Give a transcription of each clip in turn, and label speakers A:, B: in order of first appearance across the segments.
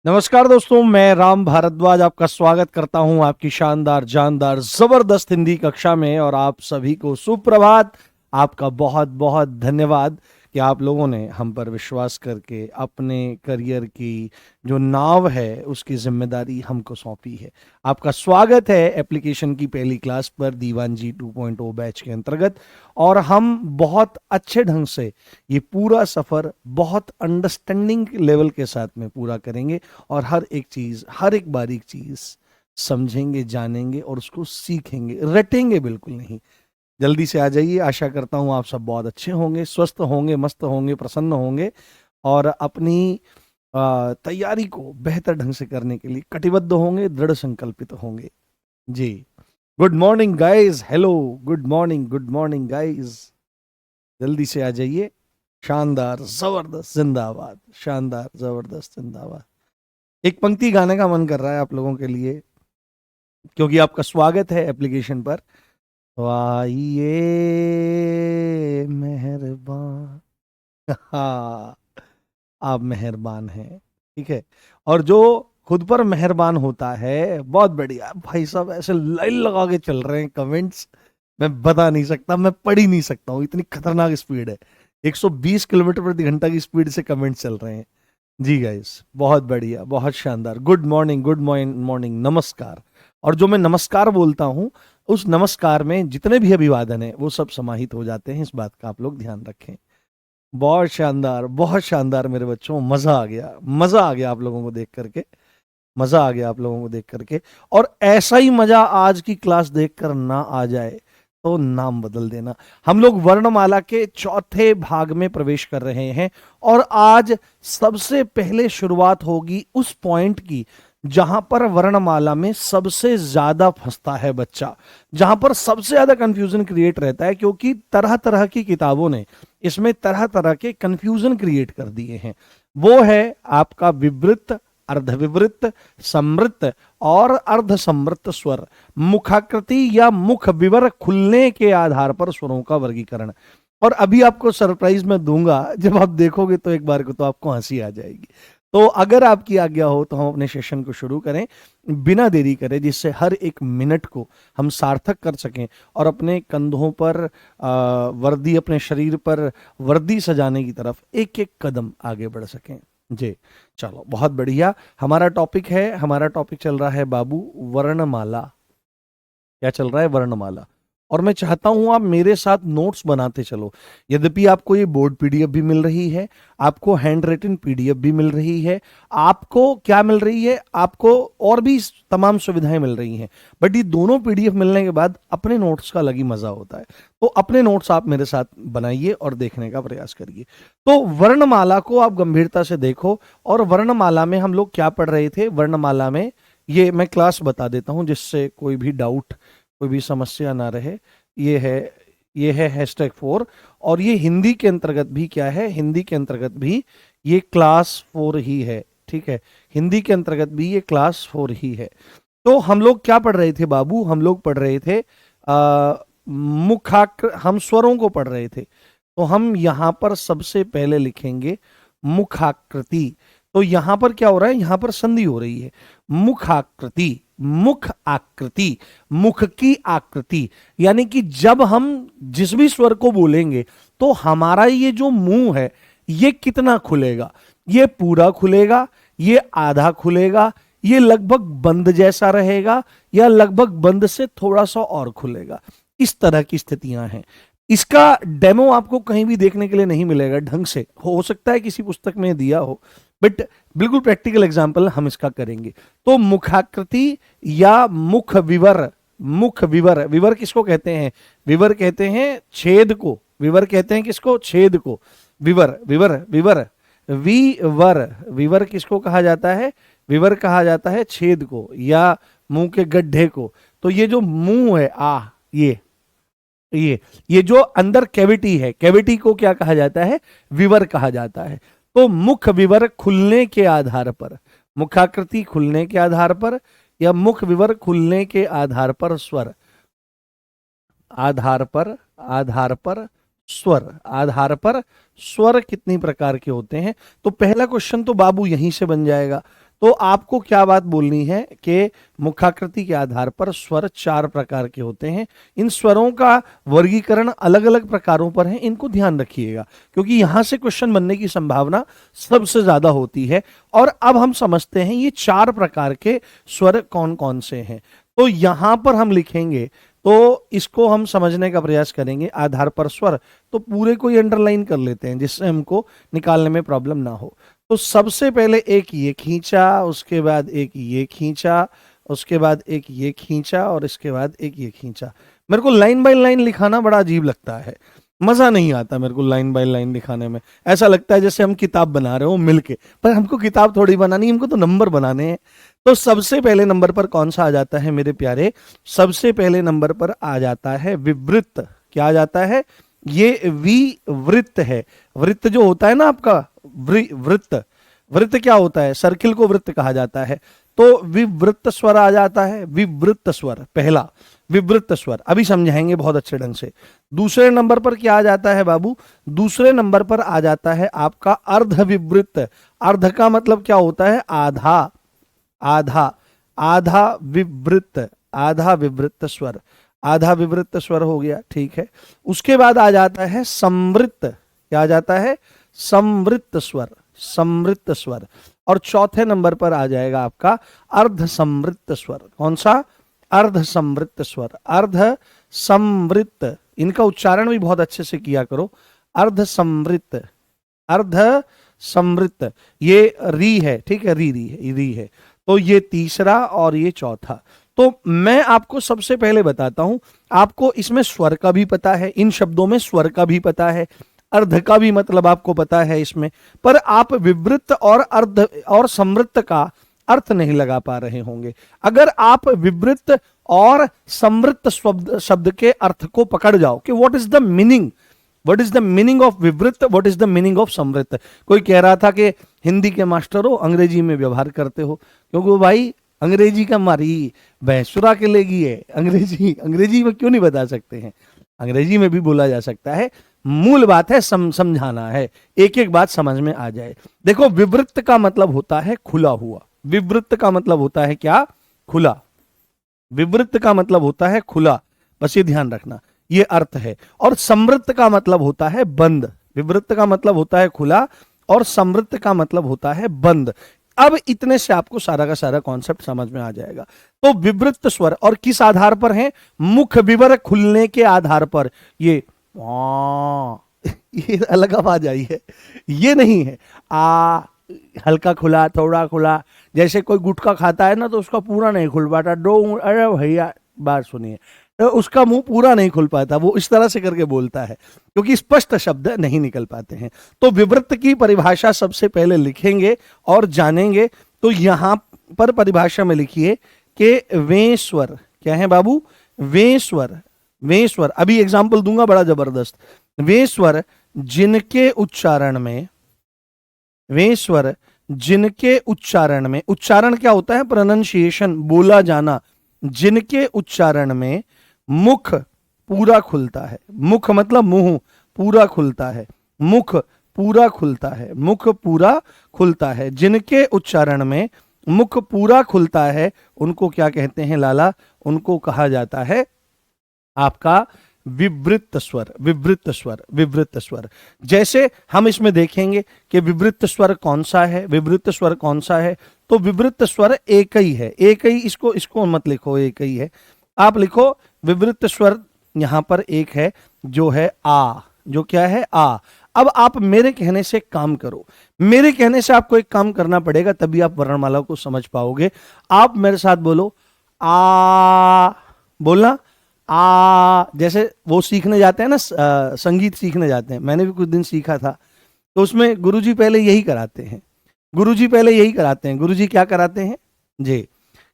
A: नमस्कार दोस्तों, मैं राम भारद्वाज आपका स्वागत करता हूं आपकी शानदार जानदार जबरदस्त हिंदी कक्षा में। और आप सभी को सुप्रभात। आपका बहुत बहुत धन्यवाद कि आप लोगों ने हम पर विश्वास करके अपने करियर की जो नाव है उसकी जिम्मेदारी हमको सौंपी है। आपका स्वागत है एप्लीकेशन की पहली क्लास पर दीवान जी 2.0 बैच के अंतर्गत। और हम बहुत अच्छे ढंग से ये पूरा सफर बहुत अंडरस्टैंडिंग लेवल के साथ में पूरा करेंगे और हर एक चीज, हर एक बारीक चीज समझेंगे, जानेंगे और उसको सीखेंगे, रटेंगे बिल्कुल नहीं। जल्दी से आ जाइए। आशा करता हूँ आप सब बहुत अच्छे होंगे, स्वस्थ होंगे, मस्त होंगे, प्रसन्न होंगे और अपनी तैयारी को बेहतर ढंग से करने के लिए कटिबद्ध होंगे, दृढ़ संकल्पित होंगे। जी। Good morning guys, hello, good morning guys. जल्दी से आ जाइए। शानदार जबरदस्त जिंदाबाद, शानदार जबरदस्त जिंदाबाद। एक पंक्ति गाने का मन कर रहा है आप लोगों के लिए, क्योंकि आपका स्वागत है एप्लीकेशन पर। तो आइए मेहरबान, हाँ, आप मेहरबान हैं, ठीक है। और जो खुद पर मेहरबान होता है, बहुत बढ़िया भाई साहब, ऐसे लाइन लगा के चल रहे हैं कमेंट्स। मैं बता नहीं सकता, मैं पढ़ ही नहीं सकता हूँ, इतनी खतरनाक स्पीड है। 120 किलोमीटर प्रति घंटा की स्पीड से कमेंट्स चल रहे हैं। जी गाइस, बहुत बढ़िया, बहुत शानदार। गुड मॉर्निंग, गुड मॉर्निंग, नमस्कार। और जो मैं नमस्कार बोलता हूं, उस नमस्कार में जितने भी अभिवादन है वो सब समाहित हो जाते हैं। इस बात का आप लोग ध्यान रखें। बहुत शानदार, बहुत शानदार मेरे बच्चों, मजा आ गया, मजा आ गया आप लोगों को देख करके, मजा आ गया आप लोगों को देख करके। और ऐसा ही मजा आज की क्लास देखकर ना आ जाए तो नाम बदल देना। हम लोग वर्णमाला के चौथे भाग में प्रवेश कर रहे हैं और आज सबसे पहले शुरुआत होगी उस पॉइंट की जहां पर वर्णमाला में सबसे ज्यादा फंसता है बच्चा, जहां पर सबसे ज्यादा कंफ्यूजन क्रिएट रहता है, क्योंकि तरह तरह की किताबों ने इसमें तरह तरह के कंफ्यूजन क्रिएट कर दिए हैं। वो है आपका विवृत, अर्धविवृत, समृत और अर्धसमृत स्वर। मुखाकृति या मुख विवर खुलने के आधार पर स्वरों का वर्गीकरण। और अभी आपको सरप्राइज मैं दूंगा, जब आप देखोगे तो एक बार को तो आपको हंसी आ जाएगी। तो अगर आपकी आज्ञा हो तो हम अपने सेशन को शुरू करें बिना देरी करें, जिससे हर एक मिनट को हम सार्थक कर सकें और अपने कंधों पर वर्दी, अपने शरीर पर वर्दी सजाने की तरफ एक एक कदम आगे बढ़ सकें। जी, चलो बहुत बढ़िया। हमारा टॉपिक चल रहा है बाबू वर्णमाला। क्या चल रहा है? वर्णमाला। और मैं चाहता हूं आप मेरे साथ नोट्स बनाते चलो। यद्यपि आपको ये बोर्ड पीडीएफ भी मिल रही है, आपको हैंड रिटन पीडीएफ भी मिल रही है, आपको क्या मिल रही है, आपको और भी तमाम सुविधाएं मिल रही हैं। बट ये दोनों पीडीएफ मिलने के बाद अपने नोट्स का अलग ही मजा होता है। तो अपने नोट्स आप मेरे साथ बनाइए और देखने का प्रयास करिए। तो वर्णमाला को आप गंभीरता से देखो। और वर्णमाला में हम लोग क्या पढ़ रहे थे? वर्णमाला में ये मैं क्लास बता देता हूं, जिससे कोई भी डाउट, कोई भी समस्या ना रहे। ये है #4। और ये हिंदी के अंतर्गत भी क्या है? हिंदी के अंतर्गत भी ये क्लास 4 ही है, ठीक है। हिंदी के अंतर्गत भी ये क्लास 4 ही है। तो हम लोग क्या पढ़ रहे थे बाबू? हम लोग पढ़ रहे थे हम स्वरों को पढ़ रहे थे। तो हम यहां पर सबसे पहले लिखेंगे मुखाकृति। तो यहां पर क्या हो रहा है? यहां पर संधि हो रही है। मुखाकृति, मुख आकृति, मुख की आकृति। यानी कि जब हम जिस भी स्वर को बोलेंगे तो हमारा ये जो मुंह है ये कितना खुलेगा? ये पूरा खुलेगा, ये आधा खुलेगा, ये लगभग बंद जैसा रहेगा, या लगभग बंद से थोड़ा सा और खुलेगा। इस तरह की स्थितियां हैं। इसका डेमो आपको कहीं भी देखने के लिए नहीं मिलेगा ढंग से। हो सकता है किसी पुस्तक में दिया हो, बट बिल्कुल प्रैक्टिकल एग्जाम्पल हम इसका करेंगे। तो मुखाकृति या मुख विवर। मुख विवर, विवर किसको कहते हैं? विवर कहते हैं छेद को। विवर कहते हैं किसको? छेद को। विवर, विवर, विवर, विवर, विवर किसको कहा जाता है? विवर कहा जाता है छेद को या मुंह के गड्ढे को। तो ये जो मुंह है, ये जो अंदर कैविटी है, कैविटी को क्या कहा जाता है? विवर कहा जाता है। तो मुख विवर खुलने के आधार पर, मुखाकृति खुलने के आधार पर या मुख विवर खुलने के आधार पर स्वर, आधार पर स्वर, आधार पर स्वर कितनी प्रकार के होते हैं? तो पहला क्वेश्चन तो बाबू यहीं से बन जाएगा। तो आपको क्या बात बोलनी है कि मुखाकृति के आधार पर स्वर 4 प्रकार के होते हैं। इन स्वरों का वर्गीकरण अलग अलग प्रकारों पर है, इनको ध्यान रखिएगा क्योंकि यहां से क्वेश्चन बनने की संभावना सबसे ज्यादा होती है। और अब हम समझते हैं ये 4 प्रकार के स्वर कौन कौन से हैं। तो यहां पर हम लिखेंगे तो इसको हम समझने का प्रयास करेंगे आधार पर स्वर, तो पूरे को ही अंडरलाइन कर लेते हैं जिससे हमको निकालने में प्रॉब्लम ना हो। तो सबसे पहले एक ये खींचा, उसके बाद एक ये खींचा, उसके बाद एक ये खींचा और इसके बाद एक ये खींचा। मेरे को लाइन बाय लाइन लिखाना बड़ा अजीब लगता है, मजा नहीं आता मेरे को लाइन बाय लाइन लिखाने में। ऐसा लगता है जैसे हम किताब बना रहे हो मिलके, पर हमको किताब थोड़ी बनानी, हमको तो नंबर बनाने हैं। तो सबसे पहले नंबर पर कौन सा आ जाता है मेरे प्यारे? सबसे पहले नंबर पर आ जाता है विवृत। क्या आ जाता है? ये विवृत है। वृत्त जो होता है ना आपका, वृत्त, वृत्त क्या होता है? सर्किल को वृत्त कहा जाता है। तो विवृत स्वर आ जाता है, विवृत स्वर पहला, विवृत स्वर अभी समझाएंगे बहुत अच्छे ढंग से। दूसरे नंबर पर क्या आ जाता है बाबू? दूसरे नंबर पर आ जाता है आपका अर्ध विवृत। अर्ध का मतलब क्या होता है? आधा, आधा, आधा विवृत, आधा विवृत स्वर, आधा विवृत स्वर हो गया, ठीक है। उसके बाद आ जाता है समवृत्त। क्या आ जाता है? समवृत्त स्वर, समवृत्त स्वर। और चौथे नंबर पर आ जाएगा आपका अर्ध समवृत्त स्वर। कौन सा? अर्ध समवृत्त स्वर, अर्ध समवृत्त। इनका उच्चारण भी बहुत अच्छे से किया करो। अर्ध समवृत्त, अर्ध समवृत्त, ये री है, ठीक है, री री है, री है। तो ये तीसरा और ये चौथा। तो मैं आपको सबसे पहले बताता हूं, आपको इसमें स्वर का भी पता है, इन शब्दों में स्वर का भी पता है, अर्ध का भी मतलब आपको पता है इसमें, पर आप विवृत्त और अर्ध और समवृत्त का अर्थ नहीं लगा पा रहे होंगे। अगर आप विवृत्त और समवृत्त शब्द के अर्थ को पकड़ जाओ कि what is the meaning, what is the meaning of विवृत्त, what is the meaning of समवृत्त। कोई कह रहा था कि हिंदी के मास्टर हो, अंग्रेजी में व्यवहार करते हो, क्योंकि वो भाई अंग्रेजी का मारी भैंसुरा के लेगी है। अंग्रेजी, अंग्रेजी में क्यों नहीं बता सकते हैं? अंग्रेजी में भी बोला जा सकता है। मूल बात है समझाना है, एक एक बात समझ में आ जाए। देखो, विवृत्त का मतलब होता है खुला हुआ। विवृत्त का मतलब होता है क्या? खुला। विवृत्त का मतलब होता है खुला, बस ये ध्यान रखना, ये अर्थ है। और समवृत्त का मतलब होता है बंद। विवृत्त का मतलब होता है खुला और समवृत्त का मतलब होता है बंद। अब इतने से आपको सारा का सारा कॉन्सेप्ट समझ में आ जाएगा। तो विवृत्त स्वर और किस आधार पर है? मुख विवर खुलने के आधार पर। ये ये अलग आवाज आई है, ये नहीं है आ, हल्का खुला, थोड़ा खुला। जैसे कोई गुटखा खाता है ना तो उसका पूरा नहीं खुल पाता, दो, अरे भैया बात सुनिए, तो उसका मुंह पूरा नहीं खुल पाता, वो इस तरह से करके बोलता है क्योंकि स्पष्ट शब्द नहीं निकल पाते हैं। तो विवृत्त की परिभाषा सबसे पहले लिखेंगे और जानेंगे। तो यहां पर परिभाषा में लिखिए कि वे स्वर क्या है बाबू? वे स्वर, वे स्वर, अभी एग्जाम्पल दूंगा बड़ा जबरदस्त। वे स्वर जिनके उच्चारण में, वे स्वर जिनके उच्चारण में, उच्चारण क्या होता है? प्रोनंसिएशन, बोला जाना। जिनके उच्चारण में मुख पूरा खुलता है, मुख मतलब मुंह पूरा खुलता है, मुख पूरा खुलता है, मुख पूरा खुलता है। जिनके उच्चारण में मुख पूरा खुलता है उनको क्या कहते हैं लाला? उनको कहा जाता है आपका विवृत्त स्वर, विवृत्त स्वर, विवृत्त स्वर। जैसे हम इसमें देखेंगे कि विवृत्त स्वर कौन सा है, विवृत्त स्वर कौन सा है। तो विवृत्त स्वर एक ही है, एक ही, इसको मत लिखो, एक ही है, आप लिखो विवृत्त स्वर यहां पर एक है जो है आ, जो क्या है? आ। अब आप मेरे कहने से काम करो, मेरे कहने से आपको एक काम करना पड़ेगा, तभी आप वर्णमाला को समझ पाओगे। आप मेरे साथ बोलो आ, बोलना आ। जैसे वो सीखने जाते हैं ना, संगीत सीखने जाते हैं, मैंने भी कुछ दिन सीखा था, तो उसमें गुरुजी पहले यही कराते हैं, गुरुजी पहले यही कराते हैं। गुरुजी क्या कराते हैं जी?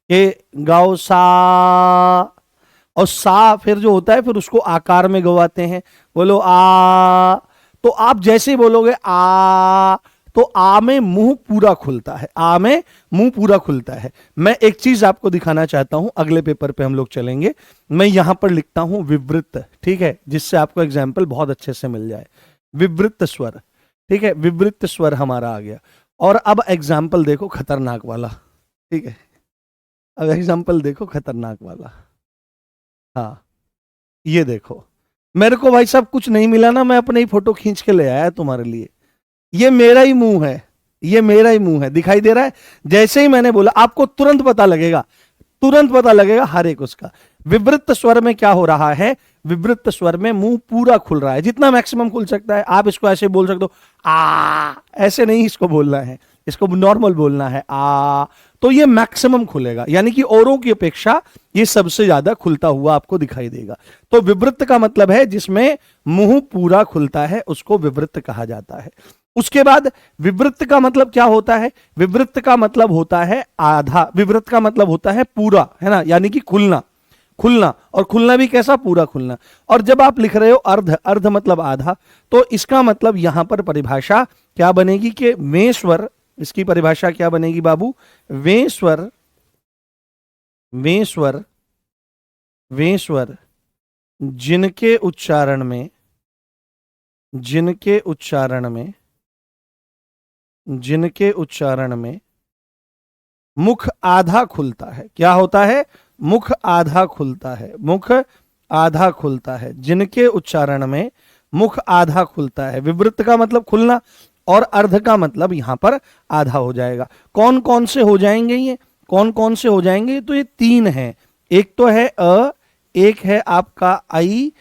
A: कि गाओ सा, और सा फिर जो होता है फिर उसको आकार में गवाते हैं, बोलो आ। तो आप जैसे ही बोलोगे आ, तो आ में मुंह पूरा खुलता है, आ में मुंह पूरा खुलता है। मैं एक चीज आपको दिखाना चाहता हूं, अगले पेपर पे हम लोग चलेंगे। मैं यहां पर लिखता हूं विवृत्त, ठीक है, जिससे आपको एग्जाम्पल बहुत अच्छे से मिल जाए। विवृत्त स्वर, ठीक है, विवृत्त स्वर हमारा आ गया। और अब एग्जाम्पल देखो खतरनाक वाला, ठीक है, अब एग्जाम्पल देखो खतरनाक वाला। हाँ, ये देखो, मेरे को भाई साहब कुछ नहीं मिला ना, मैं अपने ही फोटो खींच के ले आया तुम्हारे लिए। ये मेरा ही मुंह है, ये मेरा ही मुंह है, दिखाई दे रहा है। जैसे ही मैंने बोला आपको तुरंत पता लगेगा, तुरंत पता लगेगा हर एक उसका। विवृत स्वर में क्या हो रहा है, विवृत स्वर में मुंह पूरा खुल रहा है, जितना मैक्सिमम खुल सकता है। आप इसको ऐसे बोल सकते हो, आ, ऐसे नहीं इसको बोलना है, इसको नॉर्मल बोलना है, आ, तो ये मैक्सिमम खुलेगा, यानी कि औरों की अपेक्षा ये सबसे ज्यादा खुलता हुआ आपको दिखाई देगा। तो विवृत का मतलब है जिसमें मुंह पूरा खुलता है, उसको विवृत कहा जाता है। उसके बाद विवृत का मतलब क्या होता है, विवृत का मतलब होता है आधा, विवृत का मतलब होता है पूरा, है ना, यानी कि खुलना, खुलना, और खुलना भी कैसा, पूरा खुलना। और जब आप लिख रहे हो अर्ध, अर्ध मतलब आधा, तो इसका मतलब यहां पर परिभाषा क्या बनेगी कि वें स्वर, इसकी परिभाषा क्या बनेगी बाबू, वें स्वर, वें स्वर, वें स्वर जिनके उच्चारण में, जिनके उच्चारण में, जिनके उच्चारण में मुख आधा खुलता है। क्या होता है, मुख आधा खुलता है, मुख आधा खुलता है, जिनके उच्चारण में मुख आधा खुलता है। विवृत का मतलब खुलना, और अर्ध का मतलब यहां पर आधा हो जाएगा। कौन कौन से हो जाएंगे ये, कौन कौन से हो जाएंगे, तो ये तीन हैं। एक तो है अ, एक है आपका आई,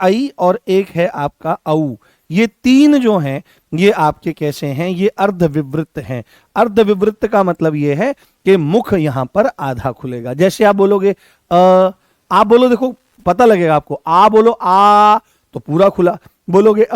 A: आई, और एक है आपका औ। ये तीन जो हैं ये आपके कैसे हैं, ये अर्धविवृत हैं। अर्धविवृत का मतलब ये है कि मुख यहां पर आधा खुलेगा। जैसे आप बोलोगे आप बोलो, देखो पता लगेगा आपको, आ बोलो, आ तो पूरा खुला, बोलोगे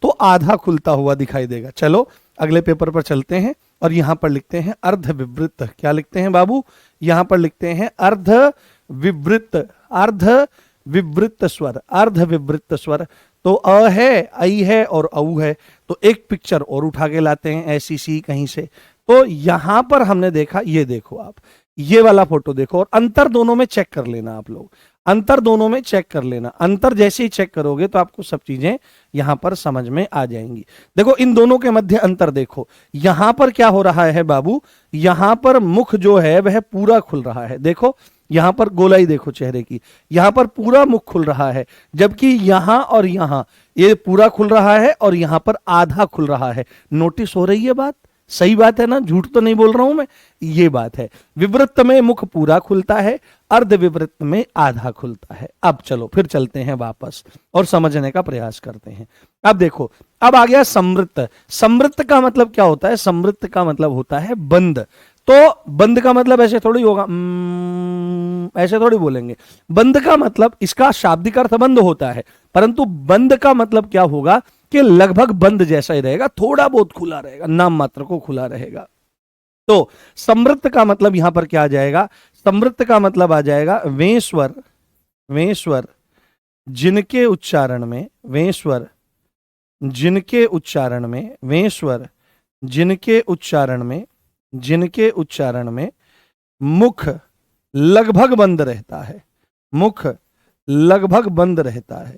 A: तो आधा खुलता हुआ दिखाई देगा। चलो अगले पेपर पर चलते हैं, और यहां पर लिखते हैं अर्धविवृत। क्या लिखते हैं बाबू, यहां पर लिखते हैं अर्धविवृत, अर्धविवृत स्वर, अर्धविवृत स्वर। तो अ है, आई है और औ है, तो एक पिक्चर और उठा के लाते हैं ऐसी सी कहीं से। तो यहां पर हमने देखा, ये देखो आप, ये वाला फोटो देखो, और अंतर दोनों में चेक कर लेना आप लोग, अंतर दोनों में चेक कर लेना। अंतर जैसे ही चेक करोगे तो आपको सब चीजें यहां पर समझ में आ जाएंगी। देखो इन दोनों के मध्य अंतर देखो, यहां पर क्या हो रहा है बाबू, यहां पर मुख जो है वह पूरा खुल रहा है। देखो यहां पर गोलाई देखो चेहरे की, यहां पर पूरा मुख खुल रहा है, जबकि यहां और यहां ये पूरा खुल रहा है और यहां पर आधा खुल रहा है। नोटिस हो रही है बात, सही बात है ना, झूठ तो नहीं बोल रहा हूं मैं, ये बात है। विवृत में मुख पूरा खुलता है, अर्धविवृत में आधा खुलता है। अब चलो फिर चलते हैं वापस और समझने का प्रयास करते हैं। अब देखो, अब आ गया समृत। समृत का मतलब क्या होता है, समृत का मतलब होता है बंद। तो बंद का मतलब ऐसे थोड़ी होगा, ऐसे थोड़ी बोलेंगे। बंद का मतलब, इसका शाब्दिक अर्थ बंद होता है, परंतु बंद का मतलब क्या होगा कि लगभग बंद जैसा ही रहेगा, थोड़ा बहुत खुला रहेगा, नाम मात्र को खुला रहेगा। तो समृत का मतलब यहां पर क्या आ जाएगा, समृत का मतलब आ जाएगा वें स्वर, वें स्वर जिनके उच्चारण में, वें स्वर जिनके उच्चारण में, वें स्वर जिनके उच्चारण में, जिनके उच्चारण में मुख लगभग बंद रहता है, मुख लगभग बंद रहता है,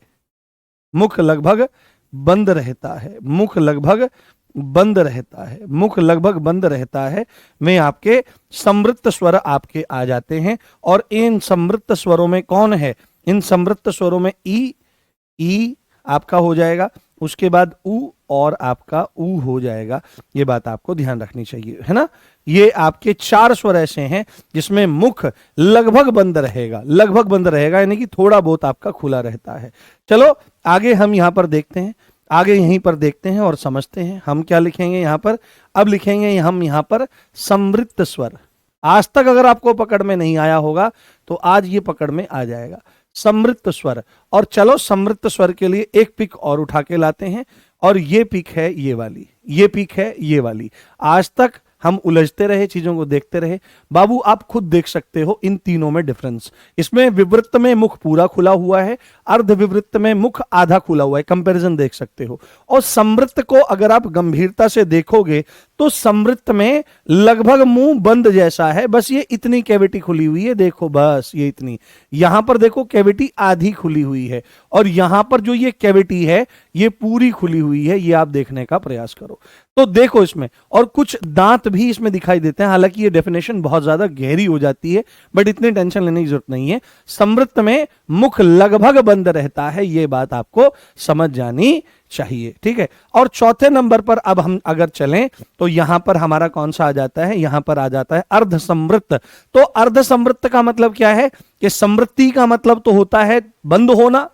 A: मुख लगभग बंद रहता है, मुख लगभग बंद रहता है, मुख लगभग बंद रहता है, में आपके समृत स्वर आपके आ जाते हैं। और इन समृत स्वरों में कौन है, इन समृत स्वरों में ई आपका हो जाएगा, उसके बाद उ और आपका ऊ हो जाएगा। ये बात आपको ध्यान रखनी चाहिए, है ना। ये आपके चार स्वर ऐसे हैं जिसमें मुख लगभग बंद रहेगा, लगभग बंद रहेगा, यानी कि थोड़ा बहुत आपका खुला रहता है। चलो आगे हम यहां पर देखते हैं, आगे यहीं पर देखते हैं और समझते हैं। हम क्या लिखेंगे यहां पर, अब लिखेंगे हम यहां पर समृत स्वर। आज तक अगर आपको पकड़ में नहीं आया होगा तो आज ये पकड़ में आ जाएगा, समृत स्वर। और चलो समृत स्वर के लिए एक पिक और उठा के लाते हैं, और ये पिक है ये वाली, ये पिक है ये वाली। आज तक हम उलझते रहे, चीजों को देखते रहे। बाबू आप खुद देख सकते हो इन तीनों में डिफरेंस। इसमें विवृत में मुख पूरा खुला हुआ है, अर्धविवृत में मुख आधा खुला हुआ है, कंपैरिजन देख सकते हो। और समृत को अगर आप गंभीरता से देखोगे तो समृत में लगभग मुंह बंद जैसा है, बस ये इतनी कैविटी खुली हुई है, देखो बस ये इतनी। यहां पर देखो कैविटी आधी खुली हुई है, और यहां पर जो ये कैविटी है ये पूरी खुली हुई है, ये आप देखने का प्रयास करो। तो देखो इसमें, और कुछ दांत भी इसमें दिखाई देते हैं, हालांकि ये डेफिनेशन बहुत ज्यादा गहरी हो जाती है, बट इतनी टेंशन लेने की जरूरत नहीं है। समृत में मुख लगभग बंद रहता है, ये बात आपको समझ जानी चाहिए, ठीक है। और चौथे नंबर पर अब हम अगर चलें तो यहां पर हमारा कौन सा आ जाता है, यहां पर आ जाता है अर्ध समृत। तो अर्ध समृत का मतलब क्या है कि समृद्धि का मतलब तो होता है बंद होना,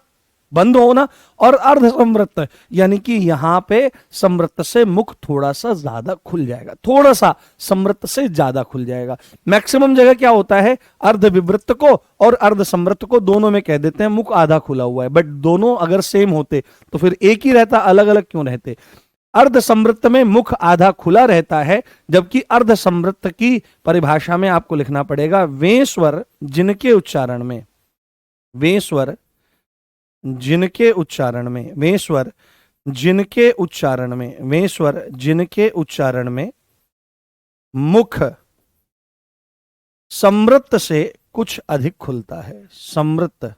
A: बंद होना, और अर्ध समृत यानी कि यहां पे समृत से मुख थोड़ा सा ज्यादा खुल जाएगा, थोड़ा सा समृत से ज्यादा खुल जाएगा। मैक्सिमम जगह क्या होता है, अर्ध विवृत को और अर्ध समृत को दोनों में कह देते हैं मुख आधा खुला हुआ है, बट दोनों अगर सेम होते तो फिर एक ही रहता, अलग अलग क्यों रहते। अर्ध समृत में मुख आधा खुला रहता है, जबकि अर्ध समृत की परिभाषा में आपको लिखना पड़ेगा वेस्वर जिनके उच्चारण में, वेस्वर जिनके उच्चारण में, वेस्वर जिनके उच्चारण में, वेस्वर जिनके उच्चारण में मुख समृत से कुछ अधिक खुलता है, समृत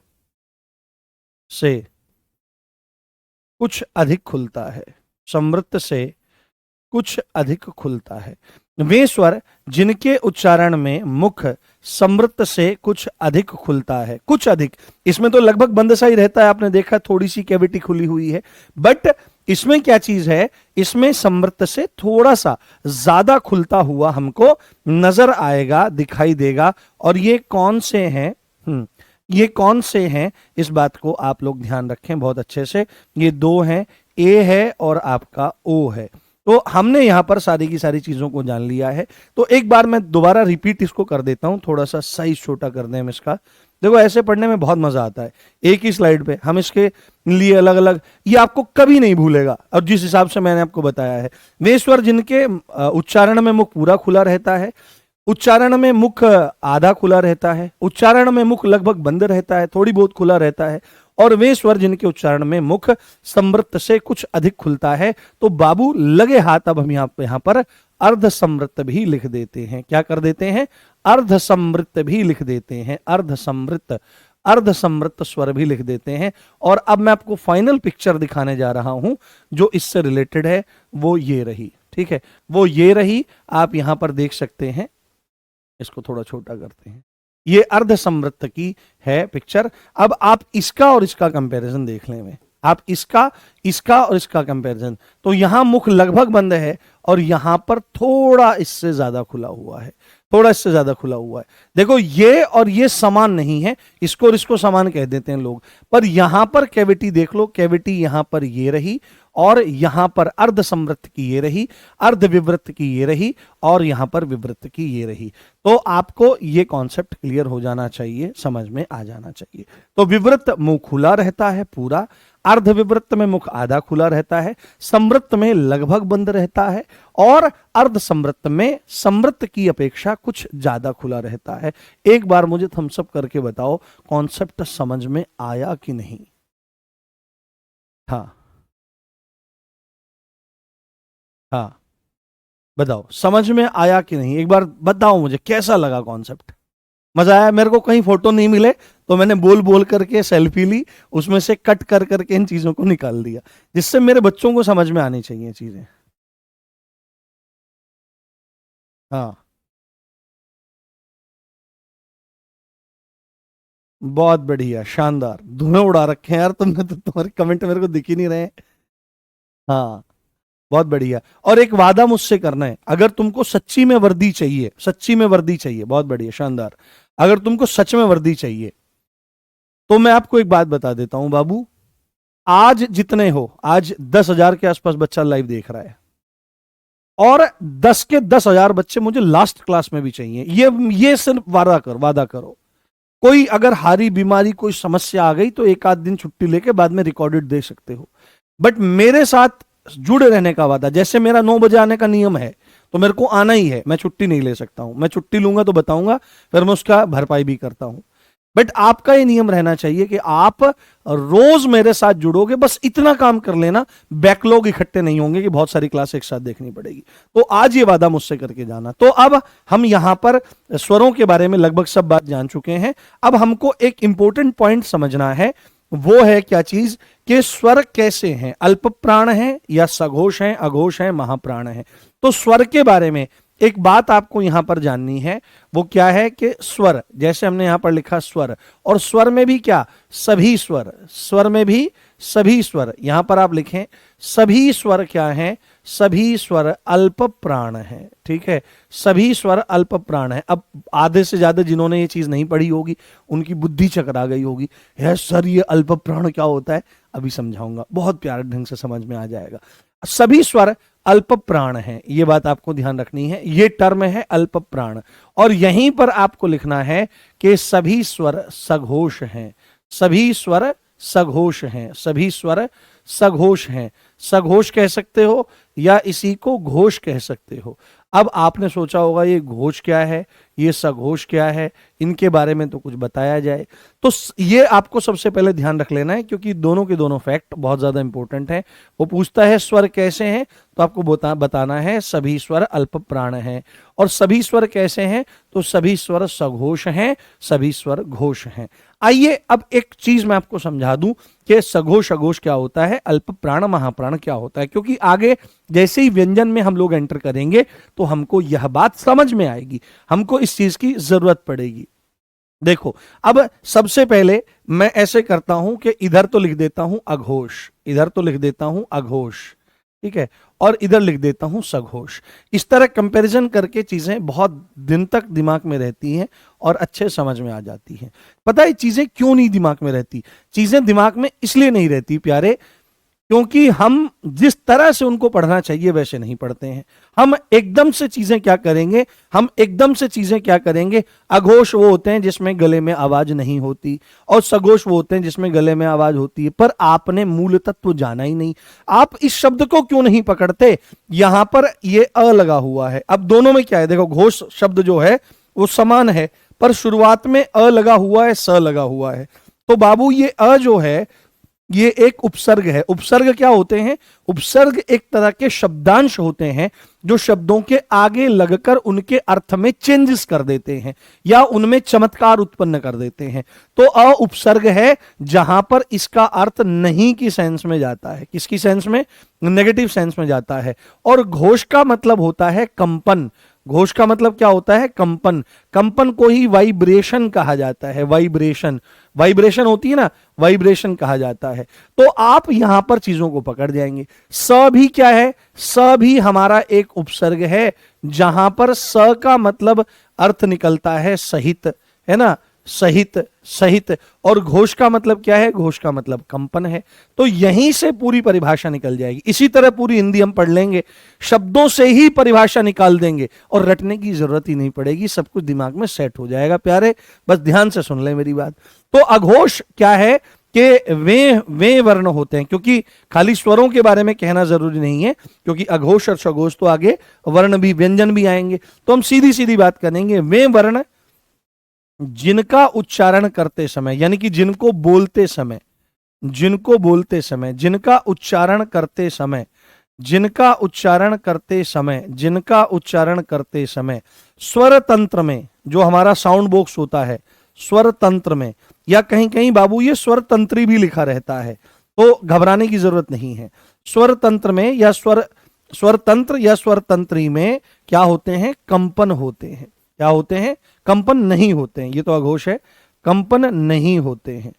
A: से कुछ अधिक खुलता है, समृत से कुछ अधिक खुलता है। वे स्वर जिनके उच्चारण में मुख समृत से कुछ अधिक खुलता है, कुछ अधिक, इसमें तो लगभग बंद सा ही रहता है, आपने देखा थोड़ी सी कैविटी खुली हुई है, बट इसमें क्या चीज है, इसमें समृत से थोड़ा सा ज्यादा खुलता हुआ हमको नजर आएगा, दिखाई देगा। और ये कौन से हैं, ये कौन से हैं, इस बात को आप लोग ध्यान रखें बहुत अच्छे से। ये दो हैं, ए है और आपका ओ है। तो हमने यहां पर सारी की सारी चीजों को जान लिया है। तो एक बार मैं दोबारा रिपीट इसको कर देता हूं, थोड़ा सा साइज छोटा कर दें हम इसका। देखो ऐसे पढ़ने में बहुत मजा आता है, एक ही स्लाइड पे हम इसके लिए अलग अलग, ये आपको कभी नहीं भूलेगा। और जिस हिसाब से मैंने आपको बताया है, वे स्वर जिनके उच्चारण में मुख पूरा खुला रहता है, उच्चारण में मुख आधा खुला रहता है, उच्चारण में मुख लगभग बंद रहता है, थोड़ी बहुत खुला रहता है, और वे स्वर जिनके उच्चारण में मुख समृत से कुछ अधिक खुलता है। तो बाबू लगे हाथ, अब हम यहां पर अर्ध समृत भी लिख देते हैं। क्या कर देते हैं, अर्ध समृत भी लिख देते हैं, अर्ध समृत, अर्ध समृत स्वर भी लिख देते हैं। और अब मैं आपको फाइनल पिक्चर दिखाने जा रहा हूं जो इससे रिलेटेड है, वो ये रही, ठीक है, वो ये रही, आप यहां पर देख सकते हैं। इसको थोड़ा छोटा करते हैं, ये अर्ध समृत की है पिक्चर। अब आप इसका और इसका कंपैरिजन देख लें, आप इसका और इसका कंपैरिजन, तो यहां मुख लगभग बंद है और यहां पर थोड़ा इससे ज्यादा खुला हुआ है, थोड़ा इससे ज्यादा खुला हुआ है। देखो ये और ये समान नहीं है, इसको और इसको समान कह देते हैं लोग, पर यहां पर कैविटी देख लो, कैविटी यहां पर ये रही, और यहां पर अर्ध समृत की ये रही, अर्ध विवृत की ये रही, और यहां पर विवृत की ये रही। तो आपको ये कॉन्सेप्ट क्लियर हो जाना चाहिए, समझ में आ जाना चाहिए। तो विवृत मुंह खुला रहता है पूरा, अर्ध विवृत में मुख आधा खुला रहता है, समृत में लगभग बंद रहता है, और अर्ध समृत में समृत की अपेक्षा कुछ ज्यादा खुला रहता है। एक बार मुझे थम्स अप करके बताओ कॉन्सेप्ट समझ में आया कि नहीं। हाँ हाँ, बताओ समझ में आया कि नहीं, एक बार बताओ मुझे कैसा लगा कॉन्सेप्ट, मजा आया। मेरे को कहीं फोटो नहीं मिले तो मैंने बोल बोल करके सेल्फी ली, उसमें से कट कर करके इन चीजों को निकाल दिया, जिससे मेरे बच्चों को समझ में आनी चाहिए चीजें। हाँ, बहुत बढ़िया, शानदार, धुएं उड़ा रखे हैं यार तुमने तो, तुम्हारे कमेंट मेरे को दिख ही नहीं रहे। हाँ, बहुत बढ़िया। और एक वादा मुझसे करना है, अगर तुमको सच्ची में वर्दी चाहिए, सच्ची में वर्दी चाहिए, बहुत बढ़िया, शानदार, अगर तुमको सच में वर्दी चाहिए तो मैं आपको एक बात बता देता हूं बाबू, आज जितने हो, आज 10,000 के आसपास बच्चा लाइव देख रहा है, और 10 के 10,000 बच्चे मुझे लास्ट क्लास में भी चाहिए। ये सिर्फ वादा करो। कोई अगर हारी बीमारी कोई समस्या आ गई तो एक आध दिन छुट्टी लेके बाद में रिकॉर्डेड दे सकते हो, बट मेरे साथ जुड़े रहने का वादा, जैसे मेरा 9 बजे आने का नियम है तो मेरे को आना ही है, मैं छुट्टी नहीं ले सकता हूं, मैं छुट्टी लूंगा तो बताऊंगा, फिर मैं उसका भरपाई भी करता हूं। बट आपका ये नियम रहना चाहिए कि आप रोज मेरे साथ जुड़ोगे, बस इतना काम कर लेना, बैकलॉग इकट्ठे नहीं होंगे कि बहुत सारी क्लास एक साथ देखनी पड़ेगी। तो आज ये वादा मुझसे करके जाना। तो अब हम यहां पर स्वरों के बारे में लगभग सब बात जान चुके हैं। अब हमको एक इंपॉर्टेंट पॉइंट समझना है वो है क्या चीज कि स्वर कैसे हैं, अल्प प्राण है या सघोष है, अघोष है, महाप्राण है। तो स्वर के बारे में एक बात आपको यहां पर जाननी है, वो क्या है कि स्वर, जैसे हमने यहां पर लिखा स्वर, और स्वर में भी क्या, सभी स्वर, स्वर में भी सभी स्वर, यहां पर आप लिखें सभी स्वर क्या हैं, सभी स्वर अल्प प्राण है। ठीक है, सभी स्वर अल्प प्राण है। अब आधे से ज्यादा जिन्होंने ये चीज नहीं पढ़ी होगी उनकी बुद्धि चकरा गई होगी, है सर ये अल्प प्राण क्या होता है, अभी समझाऊंगा, बहुत प्यारे ढंग से समझ में आ जाएगा। सभी स्वर अल्प प्राण है, ये बात आपको ध्यान रखनी है, ये टर्म है अल्प प्राण। और यहीं पर आपको लिखना है कि सभी स्वर सघोष हैं, सभी स्वर सघोष हैं, सभी स्वर सघोष हैं। सघोष कह सकते हो या इसी को घोष कह सकते हो। अब आपने सोचा होगा ये घोष क्या है, ये सघोष क्या है, इनके बारे में तो कुछ बताया जाए। तो ये आपको सबसे पहले ध्यान रख लेना है, क्योंकि दोनों के दोनों फैक्ट बहुत ज्यादा इंपॉर्टेंट है। वो पूछता है स्वर कैसे हैं, तो आपको बताना है सभी स्वर अल्प प्राण हैं। और सभी स्वर कैसे हैं, तो सभी स्वर सघोष हैं, सभी स्वर घोष हैं। आइए अब एक चीज मैं आपको समझा दूं कि सघोष अघोष क्या होता है, अल्प प्राण महाप्राण क्या होता है, क्योंकि आगे जैसे ही व्यंजन में हम लोग एंटर करेंगे तो हमको यह बात समझ में आएगी, हमको इस चीज की जरूरत पड़ेगी। देखो, अब सबसे पहले मैं ऐसे करता हूं कि इधर तो लिख देता हूं अघोष, इधर तो लिख देता हूं अघोष, ठीक है, और इधर लिख देता हूं सघोष। इस तरह कंपैरिजन करके चीजें बहुत दिन तक दिमाग में रहती हैं और अच्छे समझ में आ जाती हैं। पता है चीजें क्यों नहीं दिमाग में रहती? चीजें दिमाग में इसलिए नहीं रहती प्यारे, क्योंकि हम जिस तरह से उनको पढ़ना चाहिए वैसे नहीं पढ़ते हैं। हम एकदम से चीजें क्या करेंगे, हम एकदम से चीजें क्या करेंगे, अघोष वो होते हैं जिसमें गले में आवाज नहीं होती, और सघोष वो होते हैं जिसमें गले में आवाज होती है। पर आपने मूल तत्व जाना ही नहीं। आप इस शब्द को क्यों नहीं पकड़ते? यहां पर ये अ लगा हुआ है। अब दोनों में क्या है, देखो घोष शब्द जो है वो समान है, पर शुरुआत में अ लगा हुआ है, स लगा हुआ है। तो बाबू ये अ जो है ये एक उपसर्ग है। उपसर्ग क्या होते हैं? उपसर्ग एक तरह के शब्दांश होते हैं जो शब्दों के आगे लगकर उनके अर्थ में चेंजेस कर देते हैं या उनमें चमत्कार उत्पन्न कर देते हैं। तो अ उपसर्ग है जहां पर इसका अर्थ नहीं की सेंस में जाता है। किसकी सेंस में? नेगेटिव सेंस में जाता है। और घोष का मतलब होता है कंपन। घोष का मतलब क्या होता है? कंपन। कंपन को ही वाइब्रेशन कहा जाता है। वाइब्रेशन, वाइब्रेशन होती है ना, वाइब्रेशन कहा जाता है। तो आप यहां पर चीजों को पकड़ जाएंगे। स भी क्या है? स भी हमारा एक उपसर्ग है जहां पर स का मतलब अर्थ निकलता है सहित, है ना, सहित, सहित। और घोष का मतलब क्या है? घोष का मतलब कंपन है। तो यहीं से पूरी परिभाषा निकल जाएगी। इसी तरह पूरी हिंदी हम पढ़ लेंगे, शब्दों से ही परिभाषा निकाल देंगे और रटने की जरूरत ही नहीं पड़ेगी, सब कुछ दिमाग में सेट हो जाएगा प्यारे। बस ध्यान से सुन ले मेरी बात। तो अघोष क्या है कि वे वर्ण होते हैं, क्योंकि खाली स्वरों के बारे में कहना जरूरी नहीं है, क्योंकि अघोष और सघोष तो आगे वर्ण भी, व्यंजन भी आएंगे। तो हम सीधी सीधी बात करेंगे, वे वर्ण जिनका उच्चारण करते समय, यानी कि जिनको बोलते समय, जिनको बोलते समय, जिनका उच्चारण करते समय, जिनका उच्चारण करते समय, जिनका उच्चारण करते समय स्वर तंत्र में, जो हमारा साउंड बॉक्स होता है स्वर तंत्र में, या कहीं कहीं बाबू ये स्वर तंत्री भी लिखा रहता है, तो घबराने की जरूरत नहीं है। स्वर तंत्र में या स्वर तंत्र या स्वर तंत्री में क्या होते हैं? कंपन होते हैं। क्या होते हैं? कंपन नहीं होते हैं। ये तो अघोष है, कंपन नहीं होते हैं,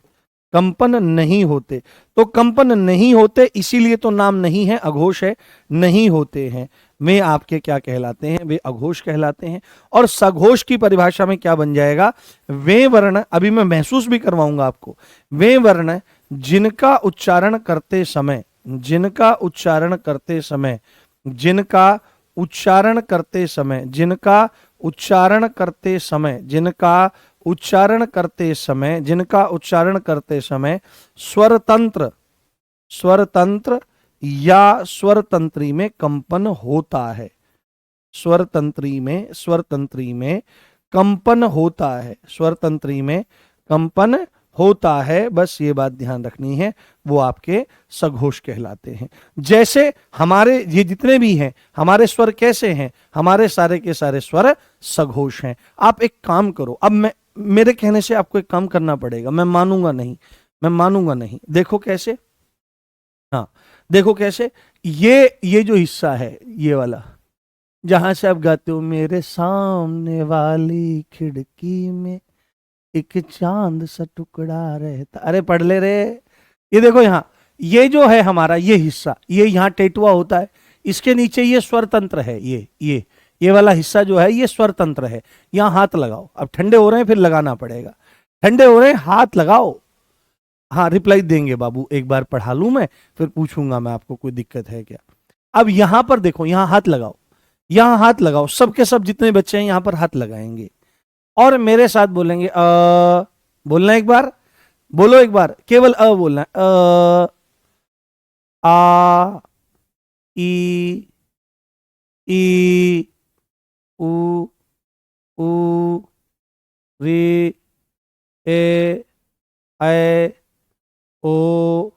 A: कंपन नहीं होते। तो कंपन नहीं होते, इसीलिए तो नाम नहीं है, अघोष है, नहीं होते हैं। वे आपके क्या कहलाते हैं? वे अघोष कहलाते हैं। और सघोष की परिभाषा में क्या बन जाएगा? वे वर्ण, अभी मैं महसूस भी करवाऊंगा आपको, वे वर्ण जिनका उच्चारण करते समय, जिनका उच्चारण करते समय, जिनका उच्चारण करते समय, जिनका उच्चारण करते समय, जिनका उच्चारण करते समय, जिनका उच्चारण करते समय स्वर तंत्र, स्वर तंत्र या स्वर तंत्री में कंपन होता है। स्वर तंत्री में, स्वर तंत्री में कंपन होता है, स्वर तंत्री में कंपन होता है। बस ये बात ध्यान रखनी है, वो आपके सघोष कहलाते हैं। जैसे हमारे ये जितने भी हैं हमारे स्वर कैसे हैं? हमारे सारे के सारे स्वर सघोष हैं। आप एक काम करो, अब मैं, मेरे कहने से आपको एक काम करना पड़ेगा, मैं मानूंगा नहीं, मैं मानूंगा नहीं। देखो कैसे, हाँ देखो कैसे, ये जो हिस्सा है ये वाला, जहां से आप गाते हो मेरे सामने वाली खिड़की में एक चांद सा टुकड़ा रहता, अरे पढ़ ले रे। ये देखो यहाँ, ये जो है हमारा ये हिस्सा, ये यहाँ टेटुआ होता है, इसके नीचे ये स्वर तंत्र है, ये वाला हिस्सा जो है ये स्वर तंत्र है। यहाँ हाथ लगाओ, अब ठंडे हो रहे हैं फिर लगाना पड़ेगा, ठंडे हो रहे हैं हाथ लगाओ। हाँ रिप्लाई देंगे बाबू, एक बार पढ़ा लूं मैं फिर पूछूंगा मैं आपको कोई दिक्कत है क्या। अब यहां पर देखो, यहां हाथ लगाओ, यहां हाथ लगाओ, सबके सब जितने बच्चे हैं यहां पर हाथ लगाएंगे और मेरे साथ बोलेंगे बोलना एक बार, बोलो एक बार, केवल बोलना है, आ ई ई उ उ रे ए ऐ ओ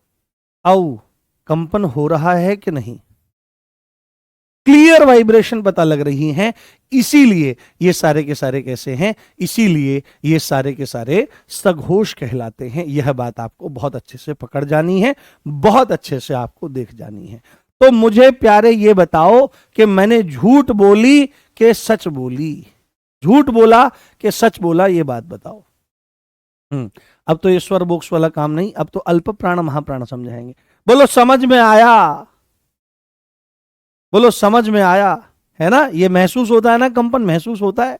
A: औ। कंपन हो रहा है कि नहीं? क्लियर वाइब्रेशन पता लग रही हैं, इसीलिए ये सारे के सारे कैसे हैं, इसीलिए ये सारे के सारे सघोष कहलाते हैं। यह बात आपको बहुत अच्छे से पकड़ जानी है, बहुत अच्छे से आपको देख जानी है। तो मुझे प्यारे ये बताओ कि मैंने झूठ बोली कि सच बोली, झूठ बोला कि सच बोला, ये बात बताओ। अब तो ये स्वर बॉक्स वाला काम नहीं, अब तो अल्प प्राण महाप्राण समझाएंगे। बोलो समझ में आया, बोलो समझ में आया, है ना? ये महसूस होता है ना, कंपन महसूस होता है,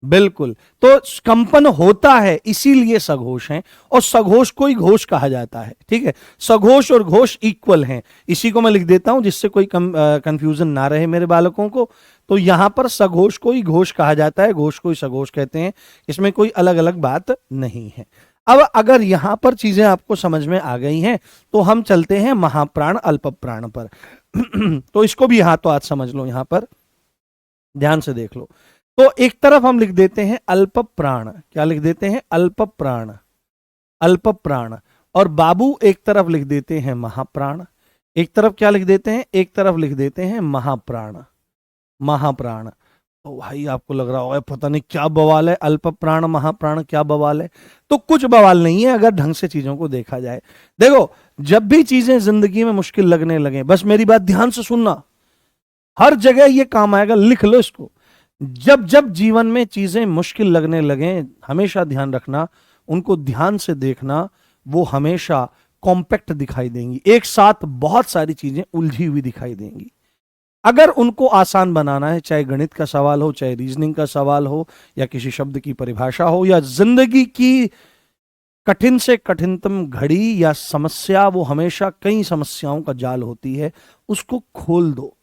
A: बिल्कुल। तो कंपन होता है इसीलिए सघोष हैं, और सघोष को ही घोष कहा जाता है, ठीक है? सघोष और घोष इक्वल हैं, इसी को मैं लिख देता हूं जिससे कोई कंफ्यूजन ना रहे मेरे बालकों को। तो यहां पर सघोष को ही घोष कहा जाता है, घोष को ही सघोष कहते हैं, इसमें कोई अलग अलग बात नहीं है। अब अगर यहां पर चीजें आपको समझ में आ गई हैं तो हम चलते हैं महाप्राण अल्प प्राण पर। तो इसको भी यहां तो आज समझ लो, यहां पर ध्यान से देख लो। तो एक तरफ हम लिख देते हैं अल्प प्राण, क्या लिख देते हैं? अल्प प्राण, अल्प प्राण। और बाबू एक तरफ लिख देते हैं महाप्राण, एक तरफ क्या लिख देते हैं? एक तरफ लिख देते हैं महाप्राण, महाप्राण। तो भाई आपको लग रहा होगा पता नहीं क्या बवाल है, अल्प प्राण महाप्राण क्या बवाल है? तो कुछ बवाल नहीं है अगर ढंग से चीजों को देखा जाए। देखो जब भी चीजें जिंदगी में मुश्किल लगने लगे, बस मेरी बात ध्यान से सुनना, हर जगह ये काम आएगा, लिख लो इसको। जब जब जीवन में चीजें मुश्किल लगने लगे, हमेशा ध्यान रखना, उनको ध्यान से देखना, वो हमेशा कॉम्पैक्ट दिखाई देंगी, एक साथ बहुत सारी चीजें उलझी हुई दिखाई देंगी। अगर उनको आसान बनाना है, चाहे गणित का सवाल हो, चाहे रीजनिंग का सवाल हो, या किसी शब्द की परिभाषा हो, या जिंदगी की कठिन से कठिनतम घड़ी या समस्या, वो हमेशा कई समस्याओं का जाल होती है, उसको खोल दो।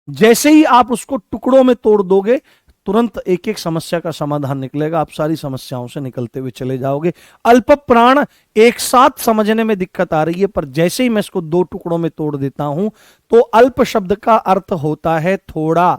A: जैसे ही आप उसको टुकड़ों में तोड़ दोगे, तुरंत एक एक समस्या का समाधान निकलेगा, आप सारी समस्याओं से निकलते हुए चले जाओगे। अल्प प्राण एक साथ समझने में दिक्कत आ रही है, पर जैसे ही मैं इसको दो टुकड़ों में तोड़ देता हूं तो अल्प शब्द का अर्थ होता है थोड़ा,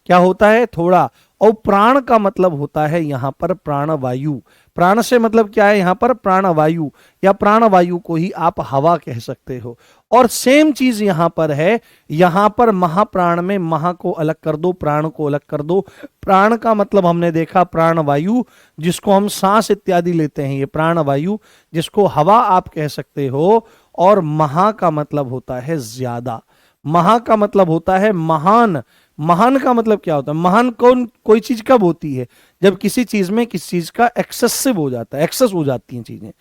A: क्या होता है? थोड़ा। और प्राण का मतलब होता है यहां पर प्राणवायु। प्राण से मतलब क्या है यहां पर? प्राणवायु, या प्राणवायु को ही आप हवा कह सकते हो। और सेम चीज यहां पर है, यहां पर महाप्राण में महा को अलग कर दो, प्राण को अलग कर दो। प्राण का मतलब हमने देखा प्राणवायु, जिसको हम सांस इत्यादि लेते हैं, ये प्राणवायु, जिसको हवा आप कह सकते हो। और महा का मतलब होता है ज्यादा, महा का मतलब होता है महान। महान का मतलब क्या होता है? महान कोई चीज कब होती है? जब किसी चीज में किसी चीज का एक्सेसिव हो जाता है, एक्सेस हो जाती हैं चीजें,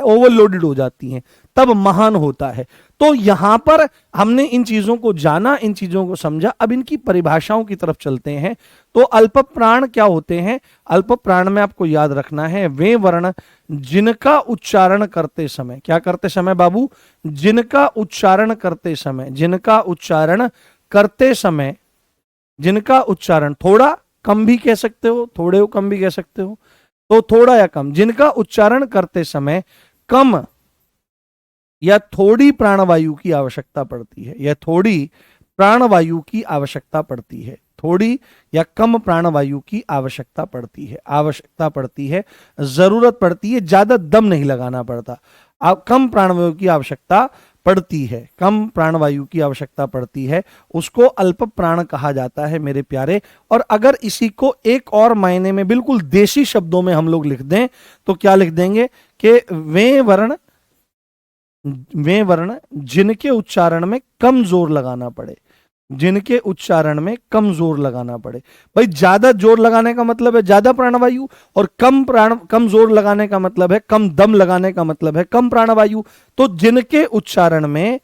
A: ओवरलोडेड हो जाती हैं, तब महान होता है। तो यहां पर हमने इन चीजों को जाना, इन चीजों को समझा, अब इनकी परिभाषाओं की तरफ चलते हैं। तो अल्प प्राण क्या होते हैं? अल्प प्राण में आपको याद रखना है वे वर्ण जिनका उच्चारण करते समय, क्या करते समय बाबू? जिनका उच्चारण करते समय, जिनका उच्चारण करते समय, जिनका उच्चारण थोड़ा कम भी कह सकते हो, थोड़े हो कम भी कह सकते हो, तो थोड़ा या कम, जिनका उच्चारण करते समय कम या थोड़ी प्राणवायु की आवश्यकता पड़ती है, या थोड़ी प्राणवायु की आवश्यकता पड़ती है, थोड़ी या कम प्राणवायु की आवश्यकता पड़ती है, आवश्यकता पड़ती है, जरूरत पड़ती है, ज्यादा दम नहीं लगाना पड़ता। कम प्राणवायु की आवश्यकता पड़ती है, कम प्राणवायु की आवश्यकता पड़ती है, उसको अल्प प्राण कहा जाता है मेरे प्यारे। और अगर इसी को एक और मायने में बिल्कुल देशी शब्दों में हम लोग लिख दें तो क्या लिख देंगे कि वे वर्ण जिनके उच्चारण में कम जोर लगाना पड़े, जिनके उच्चारण में कम जोर लगाना पड़े। भाई ज्यादा जोर लगाने का मतलब है ज्यादा प्राणवायु, और कम जोर लगाने का मतलब है कम दम लगाने का मतलब है कम प्राणवायु। तो जिनके उच्चारण में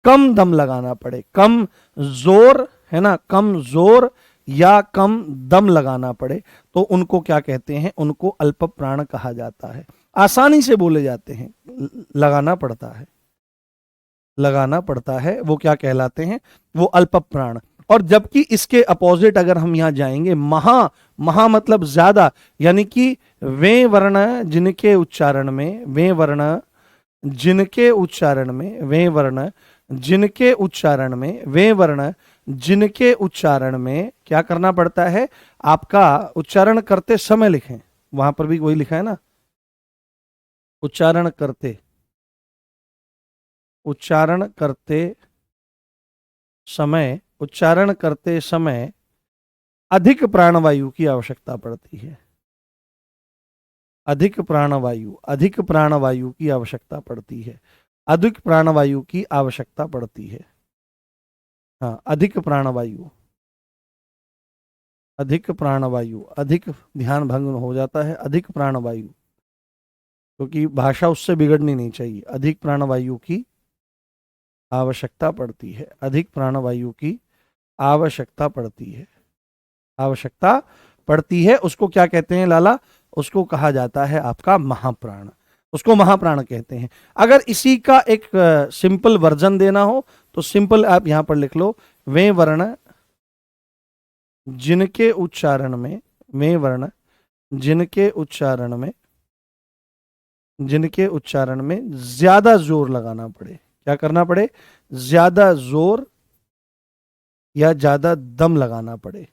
A: कम दम लगाना पड़े, कम जोर है ना, कम जोर या कम दम लगाना पड़े, तो उनको क्या कहते हैं, उनको अल्प प्राण कहा जाता है। आसानी से बोले जाते हैं, लगाना पड़ता है, लगाना पड़ता है, वो क्या कहलाते हैं, वो अल्प प्राण। और जबकि इसके अपोजिट अगर हम यहां जाएंगे, महा मतलब ज्यादा, यानी कि वे वर्ण जिनके उच्चारण में, वे वर्ण जिनके उच्चारण में, वे वर्ण जिनके उच्चारण में, वे वर्ण जिनके उच्चारण में क्या करना पड़ता है, आपका उच्चारण करते समय लिखें, वहां पर भी वही लिखा है ना, उच्चारण करते उच्चारण करते समय अधिक प्राणवायु की आवश्यकता पड़ती है, अधिक प्राणवायु की आवश्यकता पड़ती है, अधिक प्राणवायु की आवश्यकता पड़ती है। हाँ, अधिक प्राणवायु, अधिक ध्यान भंग हो जाता है, अधिक प्राणवायु, क्योंकि भाषा उससे बिगड़नी नहीं चाहिए। अधिक प्राणवायु की आवश्यकता पड़ती है, अधिक प्राणवायु की आवश्यकता पड़ती है, आवश्यकता पड़ती है। उसको क्या कहते हैं लाला, उसको कहा जाता है आपका महाप्राण, उसको महाप्राण कहते हैं। अगर इसी का एक सिंपल वर्जन देना हो तो सिंपल आप यहां पर लिख लो, वे वर्ण जिनके उच्चारण में, वे वर्ण जिनके उच्चारण में, जिनके उच्चारण में ज्यादा जोर लगाना पड़े, क्या करना पड़े, ज्यादा जोर या ज्यादा दम लगाना पड़े,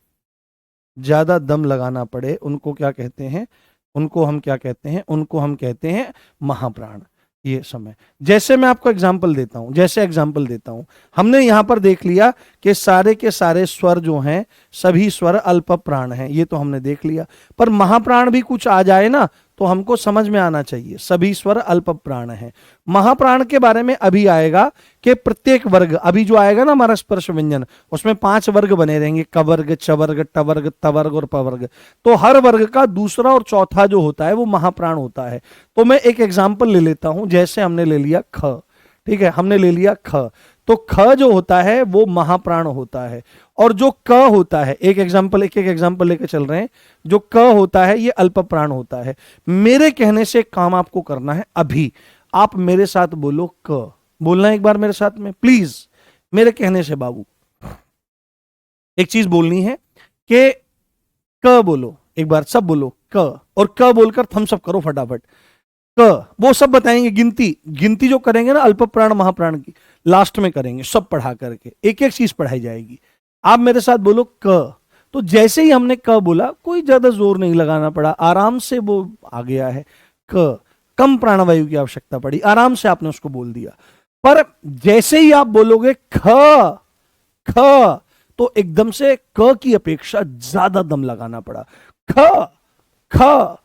A: ज्यादा दम लगाना पड़े, उनको क्या कहते हैं, उनको हम क्या कहते हैं, उनको हम कहते हैं महाप्राण। ये समय, जैसे मैं आपको एग्जांपल देता हूं, जैसे एग्जांपल देता हूं, हमने यहां पर देख लिया कि सारे के सारे स्वर जो हैं, सभी स्वर अल्प प्राण हैं, ये तो हमने देख लिया। पर महाप्राण भी कुछ आ जाए ना तो हमको समझ में आना चाहिए, सभी स्वर अल्प प्राण हैं। महाप्राण के बारे में अभी आएगा कि प्रत्येक वर्ग, अभी जो आएगा ना हमारा स्पर्श व्यंजन, उसमें 5 वर्ग बने रहेंगे, क वर्ग, च वर्ग, ट वर्ग, त वर्ग और प वर्ग। तो हर वर्ग का दूसरा और चौथा जो होता है वो महाप्राण होता है। तो मैं एक एग्जाम्पल ले लेता हूं, जैसे हमने ले लिया ख, ठीक है, हमने ले लिया ख, तो ख जो होता है वो महाप्राण होता है। और जो क होता है, एक एक एग्जाम्पल लेकर चल रहे हैं, जो क होता है ये अल्प प्राण होता है। मेरे कहने से काम आपको करना है, अभी आप मेरे साथ बोलो क, बोलना एक बार मेरे साथ में प्लीज, मेरे कहने से बाबू एक चीज बोलनी है कि क बोलो, एक बार सब बोलो क, और क बोलकर थम्स अप करो फटाफट। क, वो सब बताएंगे, गिनती जो करेंगे ना अल्प प्राण महाप्राण की, लास्ट में करेंगे, सब पढ़ा करके एक एक चीज पढ़ाई जाएगी। आप मेरे साथ बोलो क। तो जैसे ही हमने क बोला, कोई ज्यादा जोर नहीं लगाना पड़ा, आराम से वो आ गया है क, कम प्राणवायु की आवश्यकता पड़ी, आराम से आपने उसको बोल दिया। पर जैसे ही आप बोलोगे ख ख, तो एकदम से क की अपेक्षा ज्यादा दम लगाना पड़ा। ख ख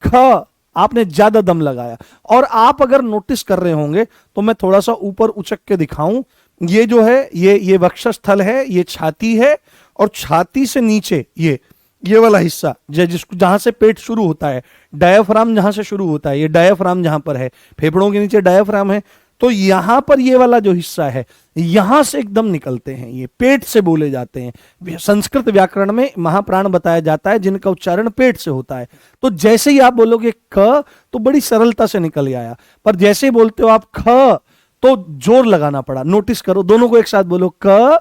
A: ख, आपने ज्यादा दम लगाया। और आप अगर नोटिस कर रहे होंगे तो मैं थोड़ा सा ऊपर उचक के दिखाऊं, ये जो है ये वक्षस्थल है, ये छाती है, और छाती से नीचे ये वाला हिस्सा जिसको, जहां से पेट शुरू होता है, डायाफ्राम जहां से शुरू होता है, ये डायाफ्राम जहां पर है, फेफड़ों के नीचे डायाफ्राम है, तो यहां पर ये वाला जो हिस्सा है, यहां से एकदम निकलते हैं, ये पेट से बोले जाते हैं। संस्कृत व्याकरण में महाप्राण बताया जाता है जिनका उच्चारण पेट से होता है। तो जैसे ही आप बोलोगे ख तो बड़ी सरलता से निकल आया, पर जैसे ही बोलते हो आप ख तो जोर लगाना पड़ा। नोटिस करो, दोनों को एक साथ बोलो क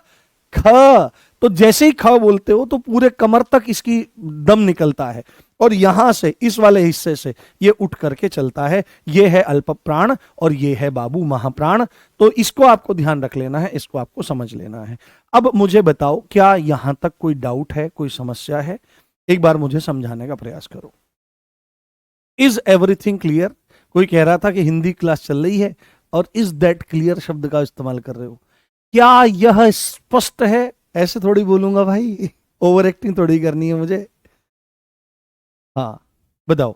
A: ख, तो जैसे ही ख बोलते हो तो पूरे कमर तक इसकी दम निकलता है, और यहां से इस वाले हिस्से से ये उठ करके चलता है। ये है अल्प प्राण और ये है बाबू महाप्राण। तो इसको आपको ध्यान रख लेना है, इसको आपको समझ लेना है। अब मुझे बताओ, क्या यहां तक कोई डाउट है, कोई समस्या है? एक बार मुझे समझाने का प्रयास करो। Is everything clear? कोई कह रहा था कि हिंदी क्लास चल रही है, और इज दैट क्लियर शब्द का इस्तेमाल कर रहे हो। क्या यह स्पष्ट है? ऐसे थोड़ी बोलूंगा भाई, ओवर एक्टिंग थोड़ी करनी है मुझे। हाँ बताओ।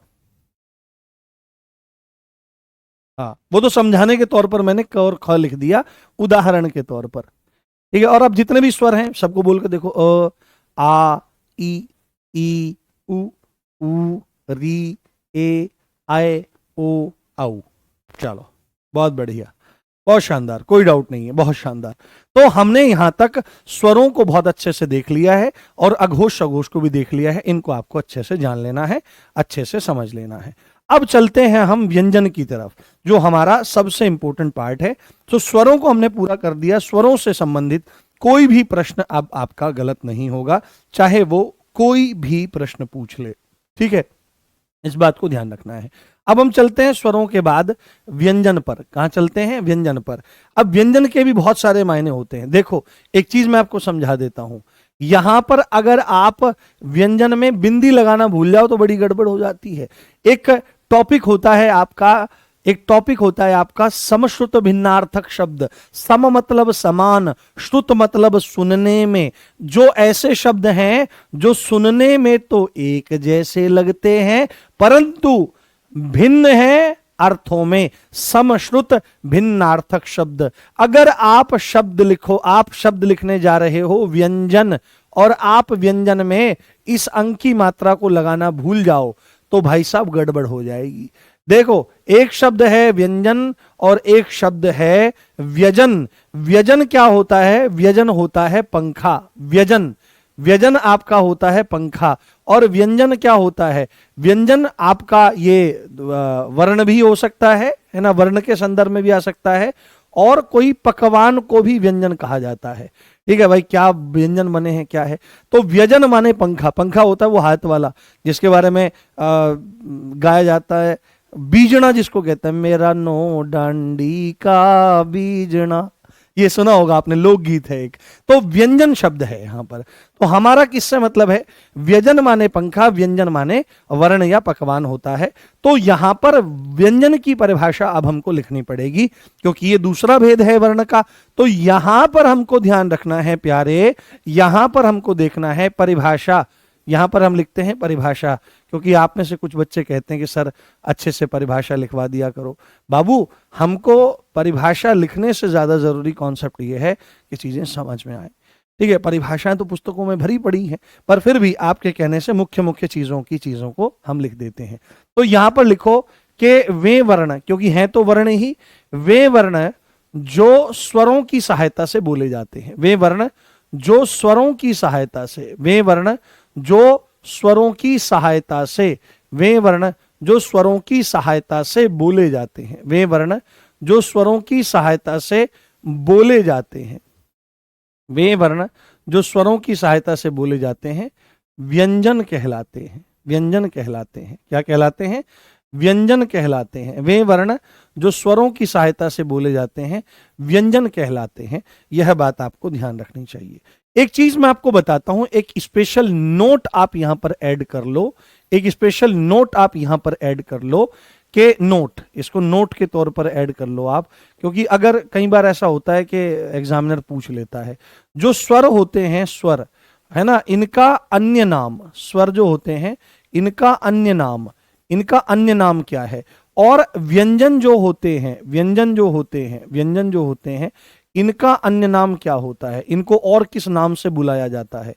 A: हाँ, वो तो समझाने के तौर पर मैंने क और ख लिख दिया, उदाहरण के तौर पर। ठीक है, और अब जितने भी स्वर हैं सबको बोल के देखो। आ, ई, उ, री, ए, आए, ओ, औ। चलो, बहुत बढ़िया, बहुत शानदार, कोई डाउट नहीं है, बहुत शानदार। तो हमने यहां तक स्वरों को बहुत अच्छे से देख लिया है और अघोष अघोष को भी देख लिया है। इनको आपको अच्छे से जान लेना है, अच्छे से समझ लेना है। अब चलते हैं हम व्यंजन की तरफ, जो हमारा सबसे इंपॉर्टेंट पार्ट है। तो स्वरों को हमने पूरा कर दिया। स्वरों से संबंधित कोई भी प्रश्न अब आपका गलत नहीं होगा, चाहे वो कोई भी प्रश्न पूछ ले। ठीक है, इस बात को ध्यान रखना है। अब हम चलते हैं स्वरों के बाद व्यंजन पर। कहां चलते हैं? व्यंजन पर। अब व्यंजन के भी बहुत सारे मायने होते हैं। देखो, एक चीज मैं आपको समझा देता हूं। यहां पर अगर आप व्यंजन में बिंदी लगाना भूल जाओ तो बड़ी गड़बड़ हो जाती है। एक टॉपिक होता है आपका समश्रुत भिन्नार्थक शब्द। सम मतलब समान, श्रुत मतलब सुनने में। जो ऐसे शब्द हैं जो सुनने में तो एक जैसे लगते हैं परंतु भिन्न है अर्थों में। समश्रुत भिन्नार्थक शब्द। अगर आप शब्द लिखने जा रहे हो व्यंजन, और आप व्यंजन में इस अंक की मात्रा को लगाना भूल जाओ तो भाई साहब गड़बड़ हो जाएगी। देखो, एक शब्द है व्यंजन और एक शब्द है व्यजन। व्यजन क्या होता है? व्यजन होता है पंखा। व्यजन आपका होता है पंखा। और व्यंजन क्या होता है? व्यंजन आपका ये वर्ण भी हो सकता है ना, वर्ण के संदर्भ में भी आ सकता है। और कोई पकवान को भी व्यंजन कहा जाता है। ठीक है भाई, क्या व्यंजन बने हैं, क्या है? तो व्यजन माने पंखा। पंखा होता है वो हाथ वाला, जिसके बारे में गाया जाता है। बीजना जिसको कहते हैं, मेरा नो डांडी का बीजना, ये सुना होगा आपने, लोकगीत है एक। तो व्यंजन शब्द है यहां पर। तो हमारा किससे मतलब है? व्यजन माने पंखा, व्यंजन माने वर्ण या पकवान होता है। तो यहां पर व्यंजन की परिभाषा अब हमको लिखनी पड़ेगी, क्योंकि ये दूसरा भेद है वर्ण का। तो यहां पर हमको ध्यान रखना है प्यारे, यहां पर हमको देखना है परिभाषा। यहां पर हम लिखते हैं परिभाषा, क्योंकि आप में से कुछ बच्चे कहते हैं कि सर अच्छे से परिभाषा लिखवा दिया करो। बाबू, हमको परिभाषा लिखने से ज्यादा जरूरी कॉन्सेप्ट ये है कि चीजें समझ में आए। ठीक है, परिभाषाएं तो पुस्तकों में भरी पड़ी हैं, पर फिर भी आपके कहने से मुख्य मुख्य चीजों को हम लिख देते हैं। तो यहां पर लिखो कि वे वर्ण, क्योंकि हैं तो वर्ण ही, वे वर्ण जो स्वरों की सहायता से बोले जाते हैं। वे वर्ण जो स्वरों की सहायता से, वे वर्ण जो स्वरों की सहायता से, वे वर्ण जो स्वरों की सहायता से बोले जाते हैं। वे वर्ण जो स्वरों की सहायता से बोले जाते हैं। वे वर्ण जो स्वरों की सहायता से बोले जाते हैं व्यंजन कहलाते हैं। व्यंजन कहलाते हैं। क्या कहलाते हैं? व्यंजन कहलाते हैं। वे वर्ण जो स्वरों की सहायता से बोले जाते हैं व्यंजन कहलाते हैं। यह बात आपको ध्यान रखनी चाहिए। एक चीज मैं आपको बताता हूं, एक स्पेशल नोट आप यहां पर ऐड कर लो। एक स्पेशल नोट आप यहां पर ऐड कर लो कि नोट, इसको नोट के तौर पर ऐड कर लो आप, क्योंकि अगर कई बार ऐसा होता है कि एग्जामिनर पूछ लेता है, जो स्वर होते हैं, स्वर है ना, इनका अन्य नाम, स्वर जो होते हैं इनका अन्य नाम, इनका अन्य नाम क्या है? और व्यंजन जो होते हैं, व्यंजन जो होते हैं इनका अन्य नाम क्या होता है? इनको और किस नाम से बुलाया जाता है?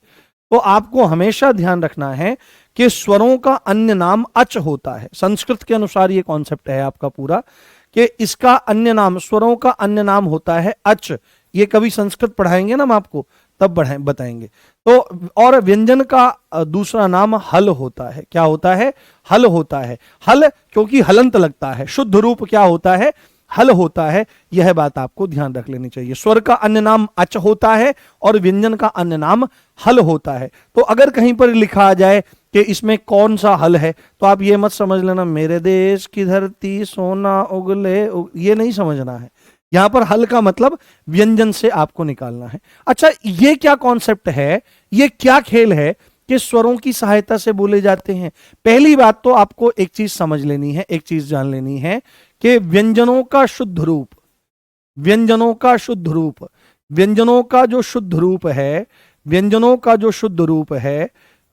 A: तो आपको हमेशा ध्यान रखना है कि स्वरों का अन्य नाम अच होता है। संस्कृत के अनुसार ये कॉन्सेप्ट है आपका पूरा, कि इसका अन्य नाम, स्वरों का अन्य नाम होता है अच। ये कभी संस्कृत पढ़ाएंगे ना हम आपको, तब बताएंगे। तो और व्यंजन का दूसरा नाम हल होता है। क्या होता है? हल होता है। हल क्योंकि हलंत लगता है, शुद्ध रूप क्या होता है? हल होता है। यह बात आपको ध्यान रख लेनी चाहिए। स्वर का अन्य नाम अच होता है और व्यंजन का अन्य नाम हल होता है। तो अगर कहीं पर लिखा आ जाए कि इसमें कौन सा हल है, तो आप ये मत समझ लेना मेरे देश की धरती सोना उगले ये नहीं समझना है। यहां पर हल का मतलब व्यंजन से आपको निकालना है। अच्छा, ये क्या कॉन्सेप्ट है, ये क्या खेल है कि स्वरों की सहायता से बोले जाते हैं? पहली बात तो आपको एक चीज समझ लेनी है, एक चीज जान लेनी है कि व्यंजनों का शुद्ध रूप, व्यंजनों का शुद्ध रूप, व्यंजनों का जो शुद्ध रूप है, व्यंजनों का जो शुद्ध रूप है,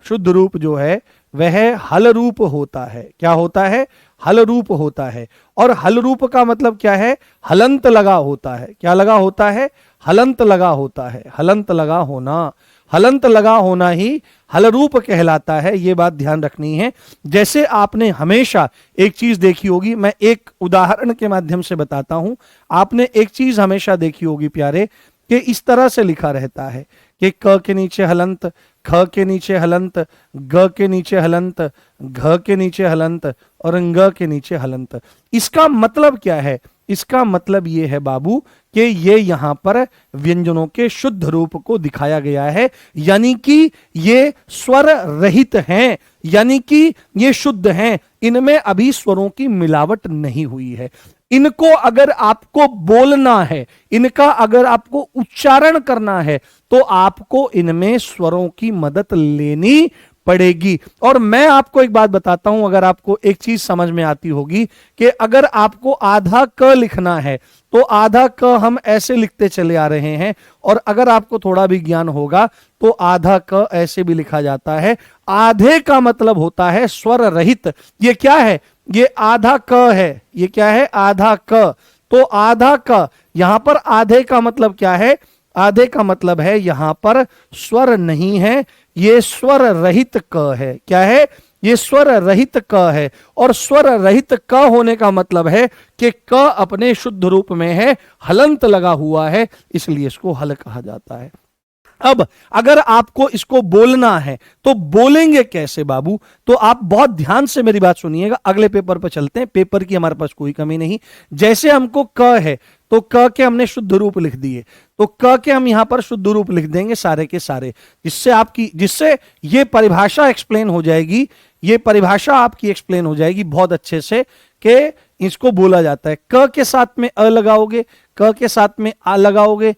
A: शुद्ध रूप जो है वह हल रूप होता है। क्या होता है? हल रूप होता है। और हल रूप का मतलब क्या है? हलंत लगा होता है। क्या लगा होता है? हलंत लगा होता है। हलंत लगा होना, हलंत लगा होना ही हल रूप कहलाता है। ये बात ध्यान रखनी है। जैसे आपने हमेशा एक चीज देखी होगी, मैं एक उदाहरण के माध्यम से बताता हूं। आपने एक चीज हमेशा देखी होगी प्यारे, कि इस तरह से लिखा रहता है कि क के नीचे हलंत, ख के नीचे हलंत, ग के नीचे हलंत, घ के नीचे हलंत और ग के नीचे हलंत। इसका मतलब क्या है? इसका मतलब ये है बाबू कि ये यहां पर व्यंजनों के शुद्ध रूप को दिखाया गया है, यानी कि ये स्वर रहित हैं, यानी कि ये शुद्ध हैं, इनमें अभी स्वरों की मिलावट नहीं हुई है। इनको अगर आपको बोलना है, इनका अगर आपको उच्चारण करना है, तो आपको इनमें स्वरों की मदद लेनी पड़ेगी। और मैं आपको एक बात बताता हूं, अगर आपको एक चीज समझ में आती होगी कि अगर आपको आधा क लिखना है तो आधा क हम ऐसे लिखते चले आ रहे हैं, और अगर आपको थोड़ा भी ज्ञान होगा तो आधा क ऐसे भी लिखा जाता है। आधे का मतलब होता है स्वर रहित। ये क्या है? ये आधा क है। ये क्या है? आधा क। तो आधा क, यहां पर आधे का मतलब क्या है? आधे का मतलब है यहां पर स्वर नहीं है, ये स्वर रहित क है। क्या है? ये स्वर रहित क है। और स्वर रहित क होने का मतलब है कि क अपने शुद्ध रूप में है, हलंत लगा हुआ है, इसलिए इसको हल कहा जाता है। अब अगर आपको इसको बोलना है तो बोलेंगे कैसे बाबू? तो आप बहुत ध्यान से मेरी बात सुनिएगा। अगले पेपर पर चलते हैं, पेपर की हमारे पास कोई कमी नहीं। जैसे हमको क है तो क के हमने शुद्ध रूप लिख दिए, तो क के हम यहां पर शुद्ध रूप लिख देंगे सारे के सारे, जिससे ये परिभाषा एक्सप्लेन हो जाएगी। ये परिभाषा आपकी एक्सप्लेन हो जाएगी बहुत अच्छे से कि इसको बोला जाता है। क के साथ में अ लगाओगे, क के साथ में आ लगाओगे,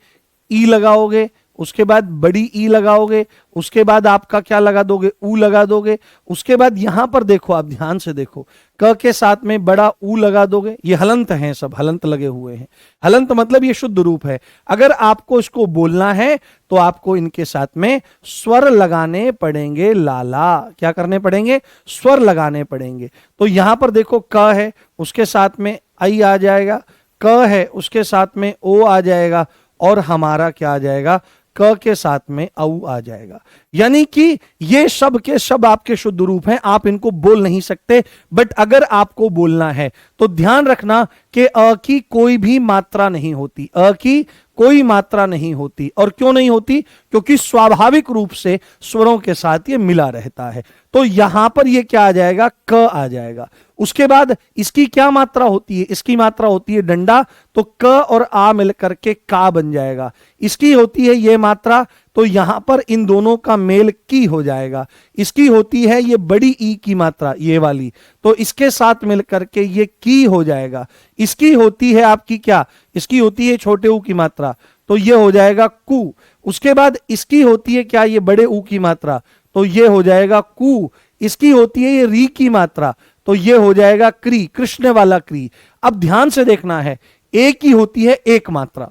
A: ई लगाओगे, उसके बाद बड़ी ई लगाओगे, उसके बाद आपका क्या लगा दोगे? ऊ लगा दोगे। उसके बाद यहां पर देखो, आप ध्यान से देखो, क के साथ में बड़ा ऊ लगा दोगे। ये हलंत हैं, सब हलंत लगे हुए हैं। हलंत मतलब ये शुद्ध रूप है। अगर आपको इसको बोलना है तो आपको इनके साथ में स्वर लगाने पड़ेंगे। लाला, क्या करने पड़ेंगे? स्वर लगाने पड़ेंगे। तो यहां पर देखो, क है उसके साथ में आई आ जाएगा, क है उसके साथ में ओ आ जाएगा, और हमारा क्या आ जाएगा? क के साथ में औ आ जाएगा। यानी कि ये सब के सब आपके शुद्ध रूप हैं, आप इनको बोल नहीं सकते। बट अगर आपको बोलना है तो ध्यान रखना कि अ की कोई भी मात्रा नहीं होती। अ की कोई मात्रा नहीं होती। और क्यों नहीं होती? क्योंकि स्वाभाविक रूप से स्वरों के साथ ये मिला रहता है। तो यहां पर ये क्या आ जाएगा? क आ जाएगा। उसके बाद इसकी क्या मात्रा होती है? इसकी मात्रा होती है डंडा, तो क और आ मिलकर के का बन जाएगा। इसकी होती है ये मात्रा, तो यहां पर इन दोनों का मेल की हो जाएगा। इसकी होती है ये बड़ी ई की मात्रा, ये वाली, तो इसके साथ मिलकर के ये की हो जाएगा। इसकी होती है आपकी क्या? इसकी होती है छोटे ऊ की मात्रा, तो ये हो जाएगा कु। उसके बाद इसकी होती है क्या? ये बड़े ऊ की मात्रा, तो ये हो जाएगा कु। इसकी होती है ये री की मात्रा, तो ये हो जाएगा क्री, कृष्ण वाला क्री। अब ध्यान से देखना है, ए की होती है एक मात्रा,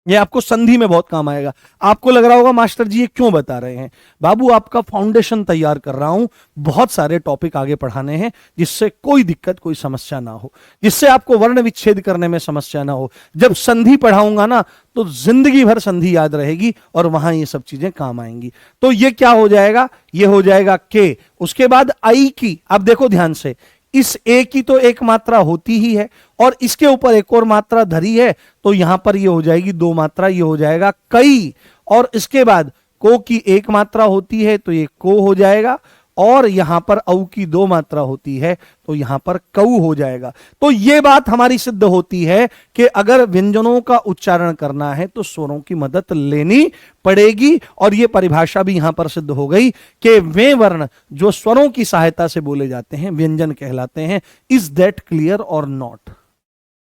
A: ये आपको संधि में बहुत काम आएगा। आपको लग रहा होगा मास्टर जी ये क्यों बता रहे हैं? बाबू आपका फाउंडेशन तैयार कर रहा हूं, बहुत सारे टॉपिक आगे पढ़ाने हैं, जिससे कोई दिक्कत कोई समस्या ना हो, जिससे आपको वर्ण विच्छेद करने में समस्या ना हो। जब संधि पढ़ाऊंगा ना तो जिंदगी भर संधि याद रहेगी और वहां ये सब चीजें काम आएंगी। तो ये क्या हो जाएगा? ये हो जाएगा के। उसके बाद आई की, अब देखो ध्यान से, इस ए की तो एक मात्रा होती ही है और इसके ऊपर एक और मात्रा धरी है, तो यहां पर ये हो जाएगी दो मात्रा, ये हो जाएगा कई। और इसके बाद को की एक मात्रा होती है तो ये को हो जाएगा, और यहां पर औ की दो मात्रा होती है तो यहां पर कऊ हो जाएगा। तो ये बात हमारी सिद्ध होती है कि अगर व्यंजनों का उच्चारण करना है तो स्वरों की मदद लेनी पड़ेगी। और यह परिभाषा भी यहां पर सिद्ध हो गई कि वे वर्ण जो स्वरों की सहायता से बोले जाते हैं व्यंजन कहलाते हैं। इज दैट क्लियर और नॉट?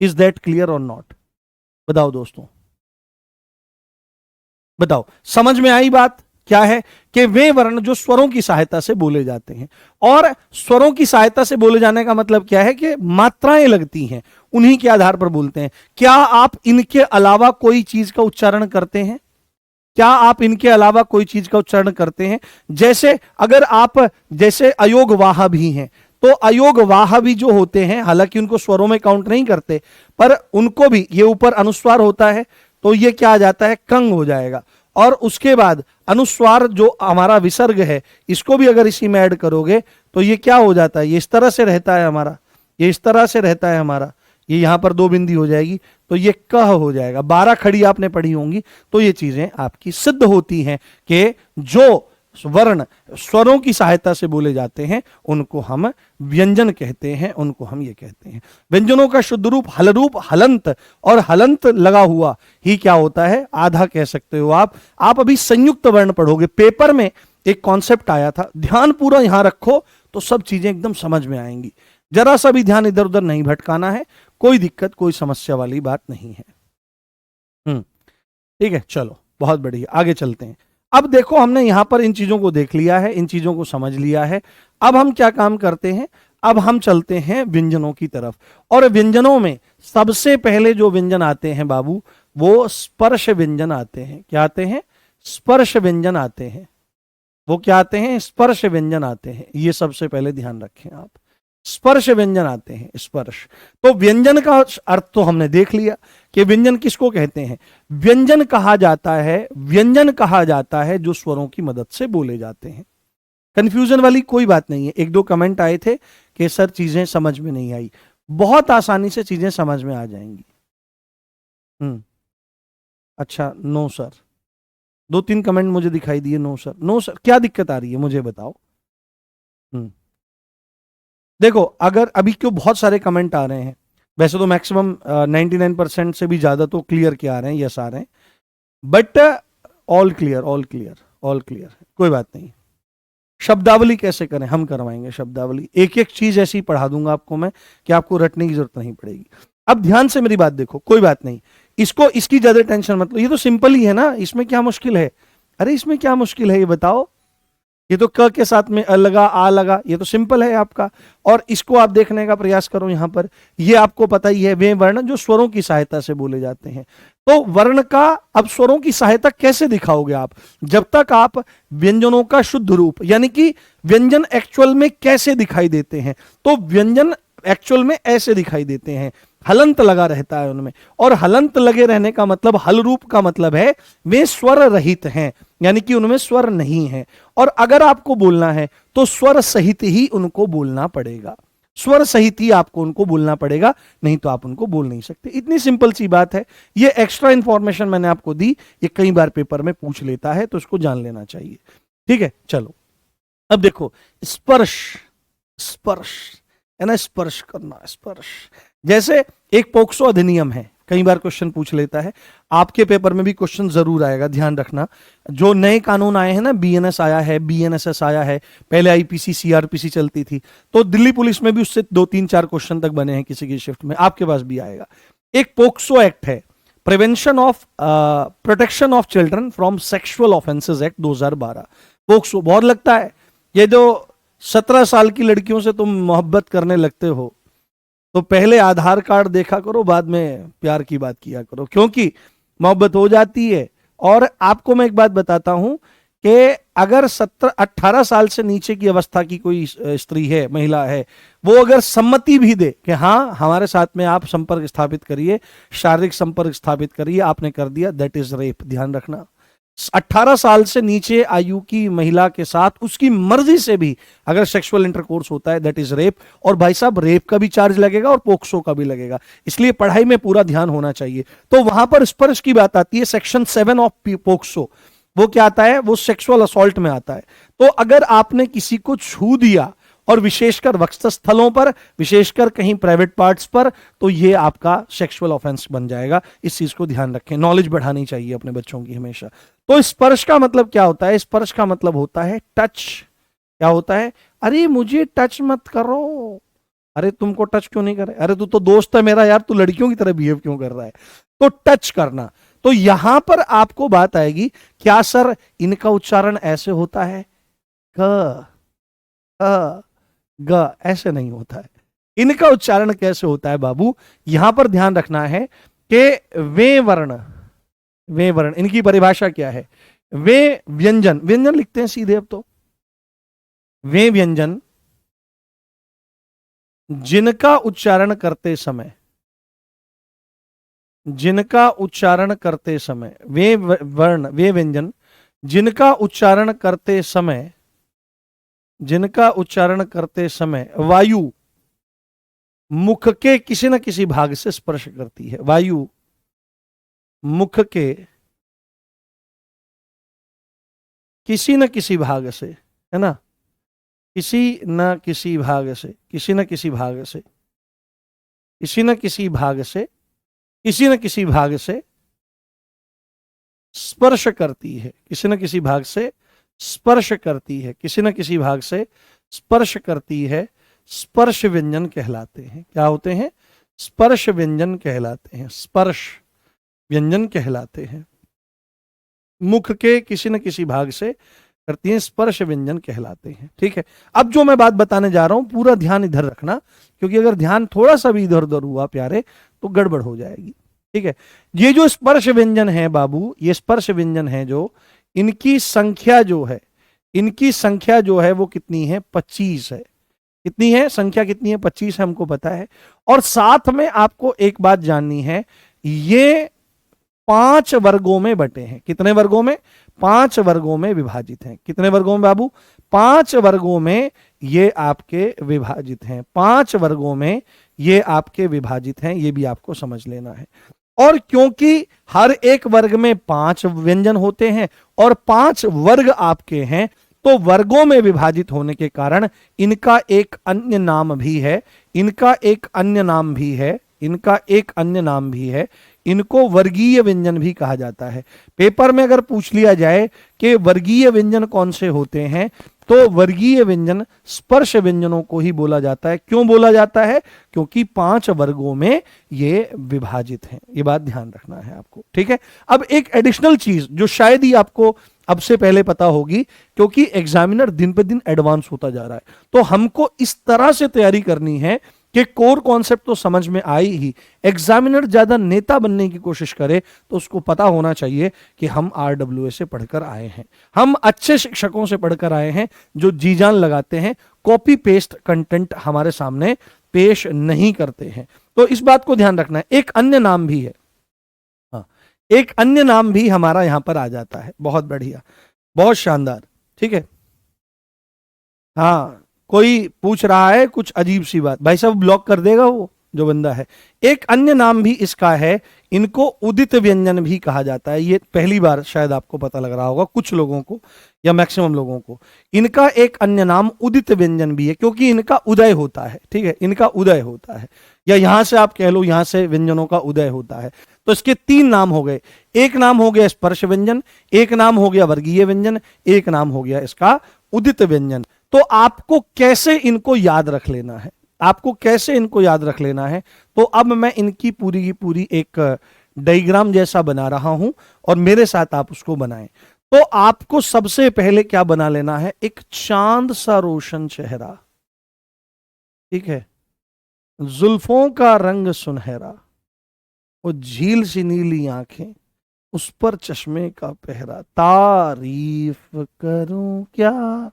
A: इज दैट क्लियर और नॉट? बताओ दोस्तों, बताओ, समझ में आई बात? क्या है कि वे वर्ण जो स्वरों की सहायता से बोले जाते हैं, और स्वरों की सहायता से बोले जाने का मतलब क्या है कि मात्राएं लगती हैं, उन्हीं के आधार पर बोलते हैं। क्या आप इनके अलावा कोई चीज का उच्चारण करते हैं? क्या आप इनके अलावा कोई चीज का उच्चारण करते हैं? जैसे अगर आप जैसे अयोगवाह भी हैं, तो अयोगवाह भी जो होते हैं, हालांकि उनको स्वरों में काउंट नहीं करते, पर उनको भी ये ऊपर अनुस्वार होता है, तो ये क्या आ जाता है, कंग हो जाएगा। और उसके बाद अनुस्वार जो हमारा विसर्ग है, इसको भी अगर इसी में ऐड करोगे तो ये क्या हो जाता है, ये इस तरह से रहता है हमारा, ये इस तरह से रहता है हमारा, ये यहां पर दो बिंदी हो जाएगी, तो ये कह हो जाएगा। 12 खड़ी आपने पढ़ी होंगी, तो ये चीजें आपकी सिद्ध होती हैं कि जो वर्ण स्वरों की सहायता से बोले जाते हैं उनको हम व्यंजन कहते हैं, उनको हम ये कहते हैं। व्यंजनों का शुद्ध रूप हल रूप हलंत, और हलंत लगा हुआ ही क्या होता है, आधा कह सकते हो आप। अभी संयुक्त वर्ण पढ़ोगे, पेपर में एक कॉन्सेप्ट आया था, ध्यान पूरा यहां रखो तो सब चीजें एकदम समझ में आएंगी। जरा सा भी ध्यान इधर उधर नहीं भटकाना है, कोई दिक्कत कोई समस्या वाली बात नहीं है। ठीक है, चलो बहुत बढ़िया, आगे चलते हैं। अब देखो, हमने यहां पर इन चीजों को देख लिया है, इन चीजों को समझ लिया है। अब हम क्या काम करते हैं, अब हम चलते हैं व्यंजनों की तरफ। और व्यंजनों में सबसे पहले जो व्यंजन आते हैं बाबू, वो स्पर्श व्यंजन आते हैं। क्या आते हैं, स्पर्श व्यंजन आते हैं। वो क्या आते हैं, स्पर्श व्यंजन आते हैं। ये सबसे पहले ध्यान रखें आप, स्पर्श व्यंजन आते हैं, स्पर्श। तो व्यंजन का अर्थ तो हमने देख लिया कि व्यंजन किसको कहते हैं। व्यंजन कहा जाता है, व्यंजन कहा जाता है जो स्वरों की मदद से बोले जाते हैं। कंफ्यूजन वाली कोई बात नहीं है। एक दो कमेंट आए थे कि सर चीजें समझ में नहीं आई, बहुत आसानी से चीजें समझ में आ जाएंगी। अच्छा, नो सर, 2-3 कमेंट मुझे दिखाई दिए, नो सर, नो सर। क्या दिक्कत आ रही है मुझे बताओ। देखो, अगर अभी क्यों बहुत सारे कमेंट आ रहे हैं, वैसे तो मैक्सिमम 99% से भी ज्यादा तो क्लियर के आ रहे हैं, यस आ रहे हैं, but all clear, all clear, all clear, कोई बात नहीं। शब्दावली कैसे करें, हम करवाएंगे शब्दावली, एक एक चीज ऐसी पढ़ा दूंगा आपको मैं कि आपको रटने की जरूरत नहीं पड़ेगी। अब ध्यान से मेरी बात देखो, कोई बात नहीं, इसको इसकी ज्यादा टेंशन मत लो, ये तो सिंपल ही है ना, इसमें क्या मुश्किल है। अरे इसमें क्या मुश्किल है ये बताओ, ये तो क के साथ में अ लगा, आ लगा, ये तो सिंपल है आपका। और इसको आप देखने का प्रयास करो, यहां पर ये आपको पता ही है, वे वर्ण जो स्वरों की सहायता से बोले जाते हैं। तो वर्ण का अब स्वरों की सहायता कैसे दिखाओगे आप, जब तक आप व्यंजनों का शुद्ध रूप, यानी कि व्यंजन एक्चुअल में कैसे दिखाई देते हैं, तो व्यंजन एक्चुअल में ऐसे दिखाई देते हैं, हलंत लगा रहता है उनमें। और हलंत लगे रहने का मतलब, हल रूप का मतलब है वे स्वर रहित हैं, यानी कि उनमें स्वर नहीं है। और अगर आपको बोलना है तो स्वर सहित ही उनको बोलना पड़ेगा, स्वर सहित ही आपको उनको बोलना पड़ेगा, नहीं तो आप उनको बोल नहीं सकते। इतनी सिंपल सी बात है। ये एक्स्ट्रा इंफॉर्मेशन मैंने आपको दी, ये कई बार पेपर में पूछ लेता है, तो इसको जान लेना चाहिए। ठीक है, चलो अब देखो, स्पर्श, स्पर्श है ना, स्पर्श करना, स्पर्श। जैसे एक पोक्सो अधिनियम है, कई बार क्वेश्चन पूछ लेता है, आपके पेपर में भी क्वेश्चन जरूर आएगा, ध्यान रखना। जो नए कानून आए हैं ना, बीएनएस आया है, बीएनएसएस आया है, पहले आईपीसी सीआरपीसी चलती थी, तो दिल्ली पुलिस में भी उससे 2-3-4 क्वेश्चन तक बने हैं किसी की शिफ्ट में, आपके पास भी आएगा। एक पोक्सो एक्ट है, prevention of protection of children from sexual offences act 2012। POCSO बहुत लगता है, ये जो 17 साल की लड़कियों से तुम मोहब्बत करने लगते हो, तो पहले आधार कार्ड देखा करो, बाद में प्यार की बात किया करो, क्योंकि मोहब्बत हो जाती है। और आपको मैं एक बात बताता हूं कि अगर 17-18 साल से नीचे की अवस्था की कोई स्त्री है, महिला है, वो अगर सम्मति भी दे कि हाँ हमारे साथ में आप संपर्क स्थापित करिए, शारीरिक संपर्क स्थापित करिए, आपने कर दिया, दैट इज रेप। ध्यान रखना, 18 साल से नीचे आयु की महिला के साथ उसकी मर्जी से भी अगर सेक्सुअल इंटरकोर्स होता है, दैट इज रेप। और भाई साहब, रेप का भी चार्ज लगेगा और पोक्सो का भी लगेगा, इसलिए पढ़ाई में पूरा ध्यान होना चाहिए। तो वहां पर स्पर्श की बात आती है, सेक्शन 7 ऑफ पोक्सो, वो क्या आता है, वो सेक्सुअल असॉल्ट में आता है। तो अगर आपने किसी को छू दिया, और विशेषकर वक्षस्थलों पर, विशेषकर कहीं प्राइवेट पार्ट्स पर, तो ये आपका सेक्सुअल ऑफेंस बन जाएगा। इस चीज को ध्यान रखें, नॉलेज बढ़ानी चाहिए अपने बच्चों की हमेशा। तो स्पर्श का मतलब क्या होता है, स्पर्श का मतलब होता है टच। क्या होता है, अरे मुझे टच मत करो, अरे तुमको टच क्यों नहीं करे, अरे तू तो दोस्त है मेरा यार, तू लड़कियों की तरह बिहेव क्यों कर रहा है। तो टच करना। तो यहां पर आपको बात आएगी, क्या सर इनका उच्चारण ऐसे होता है, ग ग, ऐसे नहीं होता है। इनका उच्चारण कैसे होता है बाबू, यहां पर ध्यान रखना है कि वे वर्ण, वे वर्ण इनकी परिभाषा क्या है। वे व्यंजन, व्यंजन लिखते हैं सीधे अब तो, वे व्यंजन जिनका उच्चारण करते समय, जिनका उच्चारण करते समय, वे वर्ण, वे व्यंजन जिनका उच्चारण करते समय, जिनका उच्चारण करते समय वायु मुख के किसी न किसी भाग से स्पर्श करती है। वायु मुख के किसी न किसी भाग से, है ना, किसी न किसी भाग से, किसी न किसी भाग से, किसी न किसी भाग से, किसी न किसी भाग से स्पर्श करती है, किसी न किसी भाग से स्पर्श करती है, किसी न किसी भाग से स्पर्श करती है, स्पर्श व्यंजन कहलाते हैं। क्या होते हैं? स्पर्श व्यंजन कहलाते हैं, स्पर्श व्यंजन कहलाते हैं। मुख के किसी न किसी भाग से करती हैं, स्पर्श व्यंजन कहलाते हैं। ठीक है, अब जो मैं बात बताने जा रहा हूं पूरा ध्यान इधर रखना, क्योंकि अगर ध्यान थोड़ा सा भी इधर उधर हुआ प्यारे तो गड़बड़ हो जाएगी। ठीक है, ये जो स्पर्श व्यंजन है बाबू, ये स्पर्श व्यंजन है जो, इनकी संख्या जो है, इनकी संख्या जो है वो कितनी है? 25 है। कितनी है संख्या? कितनी है? 25 है, हमको पता है। और साथ में आपको एक बात जाननी है, ये 5 वर्गों में बटे हैं। कितने वर्गों में? 5 वर्गों में विभाजित हैं। कितने वर्गों में बाबू? 5 वर्गों में ये आपके विभाजित हैं। 5 वर्गों में ये आपके विभाजित हैं, ये भी आपको समझ लेना है। और क्योंकि हर एक वर्ग में 5 व्यंजन होते हैं और 5 वर्ग आपके हैं, तो वर्गों में विभाजित होने के कारण इनका एक अन्य नाम भी है, इनका एक अन्य नाम भी है, इनका एक अन्य नाम भी है, इनको वर्गीय व्यंजन भी कहा जाता है। पेपर में अगर पूछ लिया जाए कि वर्गीय व्यंजन कौन से होते हैं, तो वर्गीय व्यंजन स्पर्श व्यंजनों को ही बोला जाता है। क्यों बोला जाता है? क्योंकि 5 वर्गों में ये विभाजित हैं। ये बात ध्यान रखना है आपको। ठीक है, अब एक एडिशनल चीज जो शायद ही आपको अब से पहले पता होगी, क्योंकि एग्जामिनर दिन पे दिन एडवांस होता जा रहा है, तो हमको इस तरह से तैयारी करनी है कि कोर कॉन्सेप्ट तो समझ में आई ही, एग्जामिनर ज्यादा नेता बनने की कोशिश करे तो उसको पता होना चाहिए कि हम RWA से पढ़कर आए हैं, हम अच्छे शिक्षकों से पढ़कर आए हैं जो जी जान लगाते हैं, कॉपी पेस्ट कंटेंट हमारे सामने पेश नहीं करते हैं। तो इस बात को ध्यान रखना है। एक अन्य नाम भी है, हाँ, एक अन्य नाम भी हमारा यहां पर आ जाता है। बहुत बढ़िया, बहुत शानदार। ठीक है, हाँ, कोई पूछ रहा है कुछ अजीब सी बात, भाई साहब ब्लॉक कर देगा वो जो बंदा है। एक अन्य नाम भी इसका है, इनको उदित व्यंजन भी कहा जाता है। ये पहली बार शायद आपको पता लग रहा होगा कुछ लोगों को या मैक्सिमम लोगों को। इनका एक अन्य नाम उदित व्यंजन भी है, क्योंकि इनका उदय होता है। ठीक है, इनका उदय होता है, या यहां से आप कह लो यहां से व्यंजनों का उदय होता है। तो इसके 3 नाम हो गए। एक नाम हो गया स्पर्श व्यंजन, एक नाम हो गया वर्गीय व्यंजन, एक नाम हो गया इसका उदित व्यंजन। तो आपको कैसे इनको याद रख लेना है, आपको कैसे इनको याद रख लेना है, तो अब मैं इनकी पूरी की पूरी एक डायग्राम जैसा बना रहा हूं और मेरे साथ आप उसको बनाएं। तो आपको सबसे पहले क्या बना लेना है? एक चांद सा रोशन चेहरा, ठीक है, जुल्फों का रंग सुनहरा, वो झील सी नीली आंखें, उस पर चश्मे का पहरा, तारीफ करूं क्या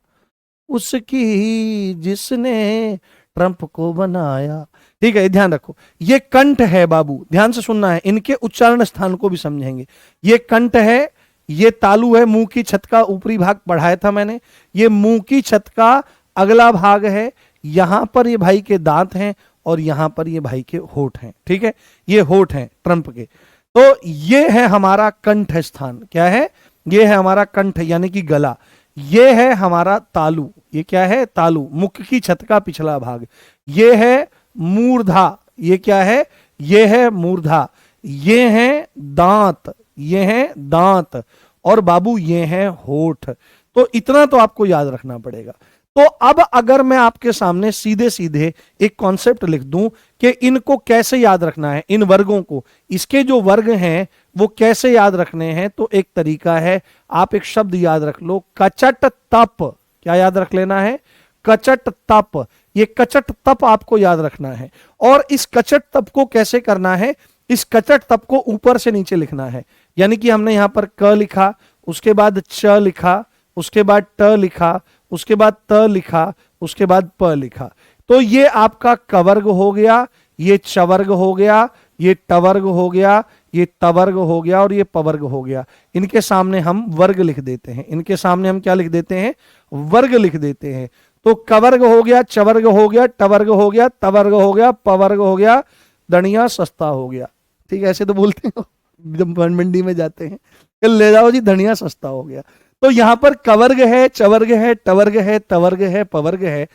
A: उसकी जिसने ट्रंप को बनाया। ठीक है, ध्यान रखो, ये कंठ है बाबू, ध्यान से सुनना है, इनके उच्चारण स्थान को भी समझेंगे। ये कंठ है, ये तालु है, मुंह की छत का ऊपरी भाग पढ़ाया था मैंने, ये मुंह की छत का अगला भाग है, यहां पर ये भाई के दांत हैं और यहां पर ये भाई के होठ हैं। ठीक है, ये होठ हैं ट्रंप के। तो ये है हमारा कंठ स्थान। क्या है? ये है हमारा कंठ यानी कि गला। ये है हमारा तालु, ये क्या है? तालु, मुख की छत का पिछला भाग। ये है मूर्धा, ये क्या है? ये है मूर्धा। ये है दांत, ये है दांत, और बाबू ये है होठ। तो इतना तो आपको याद रखना पड़ेगा। तो अब अगर मैं आपके सामने सीधे सीधे एक कॉन्सेप्ट लिख दूं कि इनको कैसे याद रखना है, इन वर्गों को, इसके जो वर्ग हैं वो कैसे याद रखने हैं, तो एक तरीका है, आप एक शब्द याद रख लो, कचट तप। क्या याद रख लेना है? कचट तप। ये कचट तप आपको याद रखना है। और इस कचट तप को कैसे करना है, इस कचट तप को ऊपर से नीचे लिखना है। यानी कि हमने यहां पर क लिखा, उसके बाद च लिखा, उसके बाद ट लिखा, उसके बाद त लिखा, उसके बाद प लिखा। तो ये आपका कवर्ग हो गया, ये चवर्ग हो गया, ये टवर्ग हो गया, ये तवर्ग हो गया और ये पवर्ग हो गया। इनके सामने हम वर्ग लिख देते हैं, इनके सामने हम क्या लिख देते हैं, वर्ग लिख देते हैं। तो कवर्ग हो गया, चवर्ग हो गया, टवर्ग हो गया, तवर्ग हो गया, पवर्ग हो गया, दणिया सस्ता हो गया। ठीक है, ऐसे तो बोलते हैं जब मंडी में जाते हैं, कल ले जाओ जी धनिया सस्ता हो गया। तो यहां पर कवर्ग है, चवर्ग है, टवर्ग है, तवर्ग है, पवर्ग है।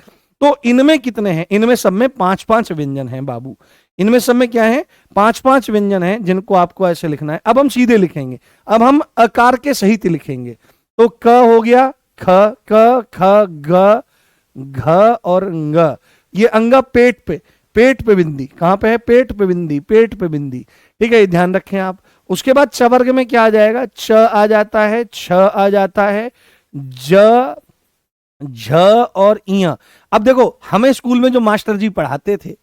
A: तो इनमें कितने हैं, इनमें सब में 5-5 व्यंजन हैं बाबू। इनमें सब में क्या है, 5-5 व्यंजन हैं जिनको आपको ऐसे लिखना है। अब हम सीधे लिखेंगे, अब हम आकार के सहित लिखेंगे। तो क हो गया, ख, क, ख, ग, घ और ङ। ये अंगा पेट पे बिंदी, कहां पे है, पेट पे बिंदी, पेट पे बिंदी। ठीक है, ये ध्यान रखें आप। उसके बाद चवर्ग में क्या आ जाएगा, च आ जाता है, छ आ जाता है, ज, झ और इया। अब देखो, हमें स्कूल में जो मास्टर जी पढ़ाते थे,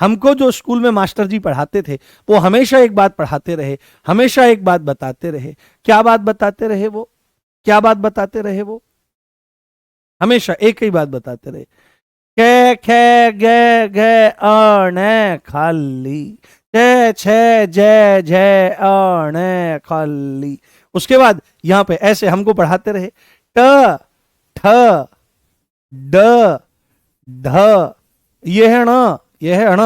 A: हमको जो स्कूल में मास्टर जी पढ़ाते थे, वो हमेशा एक बात पढ़ाते रहे, हमेशा एक बात बताते रहे। क्या बात बताते रहे वो, क्या बात बताते रहे वो, हमेशा एक ही बात बताते रहे, कै खे गे घे अण खाली, चे छे जय जय अण खाली। उसके बाद यहां पे ऐसे हमको पढ़ाते रहे, ट ठ ड ढ, ये है ण, ये है अण।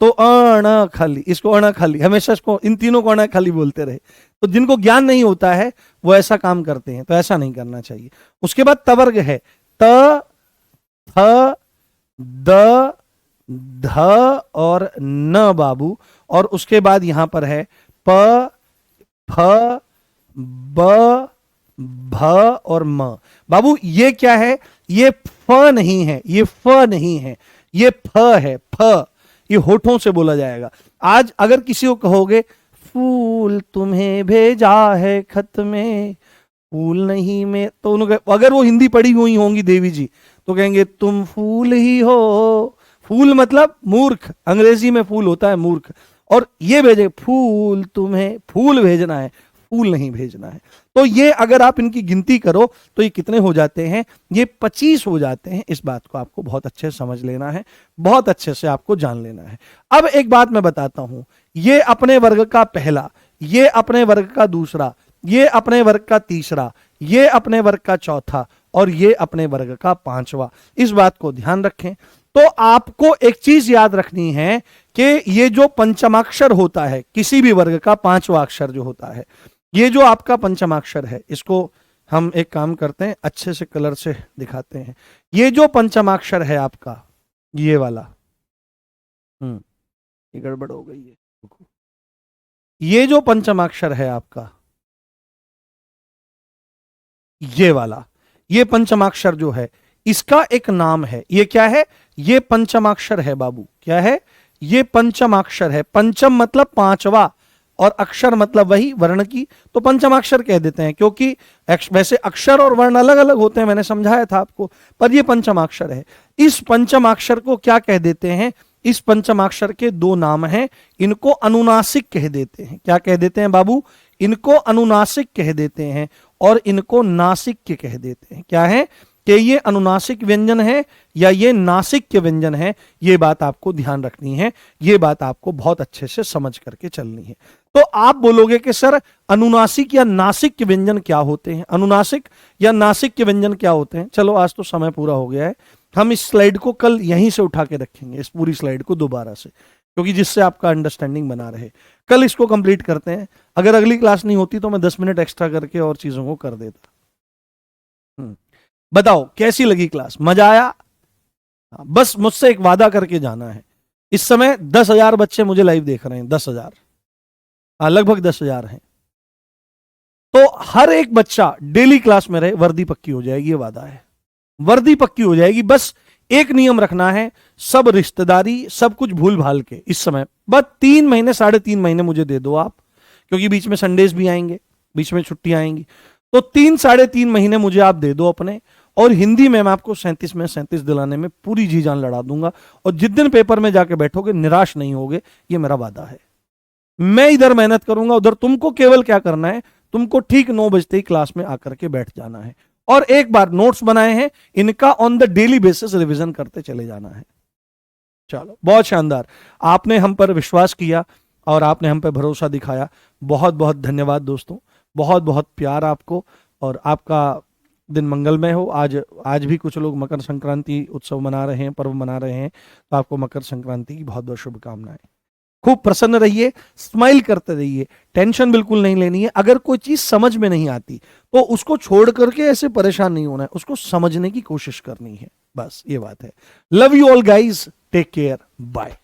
A: तो अण खाली, इसको अण खाली, हमेशा इसको, इन तीनों को अण खाली बोलते रहे। तो जिनको ज्ञान नहीं होता है वो ऐसा काम करते हैं, तो ऐसा नहीं करना चाहिए। उसके बाद तवर्ग है, त, थ, द, ध और न बाबू। और उसके बाद यहां पर है प, फ, ब, भ और म। बाबू ये क्या है, ये फ नहीं है, ये फ नहीं है, ये फ है, फ। ये होठों से बोला जाएगा। आज अगर किसी को कहोगे फूल तुम्हें भेजा है खत में, फूल नहीं में, तो उन्होंने, अगर वो हिंदी पढ़ी हुई होंगी देवी जी, तो कहेंगे तुम फूल ही हो। फूल मतलब मूर्ख, अंग्रेजी में फूल होता है मूर्ख। और ये भेजे फूल, तुम्हें फूल भेजना है, फूल नहीं भेजना है। तो ये अगर आप इनकी गिनती करो तो ये कितने हो जाते हैं, ये 25 हो जाते हैं। इस बात को आपको बहुत अच्छे से समझ लेना है, बहुत अच्छे से आपको जान लेना है। अब एक बात मैं बताता हूं, ये अपने वर्ग का पहला, ये अपने वर्ग का दूसरा, ये अपने वर्ग का तीसरा, ये अपने वर्ग का चौथा और ये अपने वर्ग का पांचवा। इस बात को ध्यान रखें। तो आपको एक चीज याद रखनी है कि ये जो पंचमाक्षर होता है, किसी भी वर्ग का पांचवा अक्षर जो होता है, ये जो आपका पंचमाक्षर है, इसको हम एक काम करते हैं, अच्छे से कलर से दिखाते हैं। ये जो पंचमाक्षर है आपका, ये वाला, ये गड़बड़ हो गई है। ये जो पंचमाक्षर है आपका, ये वाला, ये पंचमाक्षर जो है, इसका एक नाम है। ये क्या है, ये पंचमाक्षर है बाबू। क्या है, ये पंचमाक्षर है। पंचम मतलब पांचवा और अक्षर मतलब वही वर्ण की, तो पंचमाक्षर कह देते हैं। क्योंकि वैसे अक्षर और वर्ण अलग अलग होते हैं, मैंने समझाया था आपको, पर ये पंचमाक्षर है। इस पंचमाक्षर को क्या कह देते हैं, इस पंचमाक्षर के दो नाम हैं, इनको अनुनासिक कह देते हैं। क्या कह देते हैं बाबू, इनको अनुनासिक कह देते हैं और इनको नासिक कह देते हैं। क्या है कि ये अनुनासिक व्यंजन है या ये नासिक व्यंजन है, ये बात आपको ध्यान रखनी है, ये बात आपको बहुत अच्छे से समझ करके चलनी है। तो आप बोलोगे कि सर अनुनासिक या नासिक व्यंजन क्या होते हैं, अनुनासिक या नासिक व्यंजन क्या होते हैं। चलो आज तो समय पूरा हो गया है, हम इस स्लाइड को कल यहीं से उठा के रखेंगे, इस पूरी स्लाइड को दोबारा से, क्योंकि जिससे आपका अंडरस्टैंडिंग बना रहे। कल इसको कंप्लीट करते हैं। अगर अगली क्लास नहीं होती तो मैं 10 मिनट एक्स्ट्रा करके और चीजों को कर देता। बताओ कैसी लगी क्लास, मजा आया। बस मुझसे एक वादा करके जाना है। इस समय 10,000 बच्चे मुझे लाइव देख रहे हैं, 10,000, लगभग 10,000 हैं। तो हर एक बच्चा डेली क्लास में रहे, वर्दी पक्की हो जाएगी, ये वादा है, वर्दी पक्की हो जाएगी। बस एक नियम रखना है, सब रिश्तेदारी सब कुछ भूल भाल के इस समय बस 3 महीने 3.5 महीने मुझे दे दो आप, क्योंकि बीच में संडेज भी आएंगे, बीच में छुट्टियां आएंगी। तो 3 3.5 महीने मुझे आप दे दो अपने, और हिंदी में मैं आपको 37 में 37 दिलाने में पूरी जी जान लड़ा दूंगा, और जिस दिन पेपर में जाके बैठोगे निराश नहीं होगे, ये मेरा वादा है। मैं इधर मेहनत करूंगा, उधर तुमको केवल क्या करना है, तुमको ठीक 9 बजते ही क्लास में आकर के बैठ जाना है, और एक बार नोट्स बनाए हैं इनका on the daily basis revision करते चले जाना है। चलो, बहुत शानदार, आपने हम पर विश्वास किया और आपने हम पर भरोसा दिखाया। बहुत बहुत धन्यवाद दोस्तों, बहुत बहुत प्यार आपको, और आपका दिन मंगलमय हो। आज भी कुछ लोग मकर संक्रांति उत्सव मना रहे हैं, पर्व मना रहे हैं, तो आपको मकर संक्रांति की बहुत बहुत शुभकामनाएं। खूब प्रसन्न रहिए, स्माइल करते रहिए, टेंशन बिल्कुल नहीं लेनी है। अगर कोई चीज समझ में नहीं आती तो उसको छोड़ करके ऐसे परेशान नहीं होना है, उसको समझने की कोशिश करनी है, बस ये बात है। Love you all guys, take care, bye.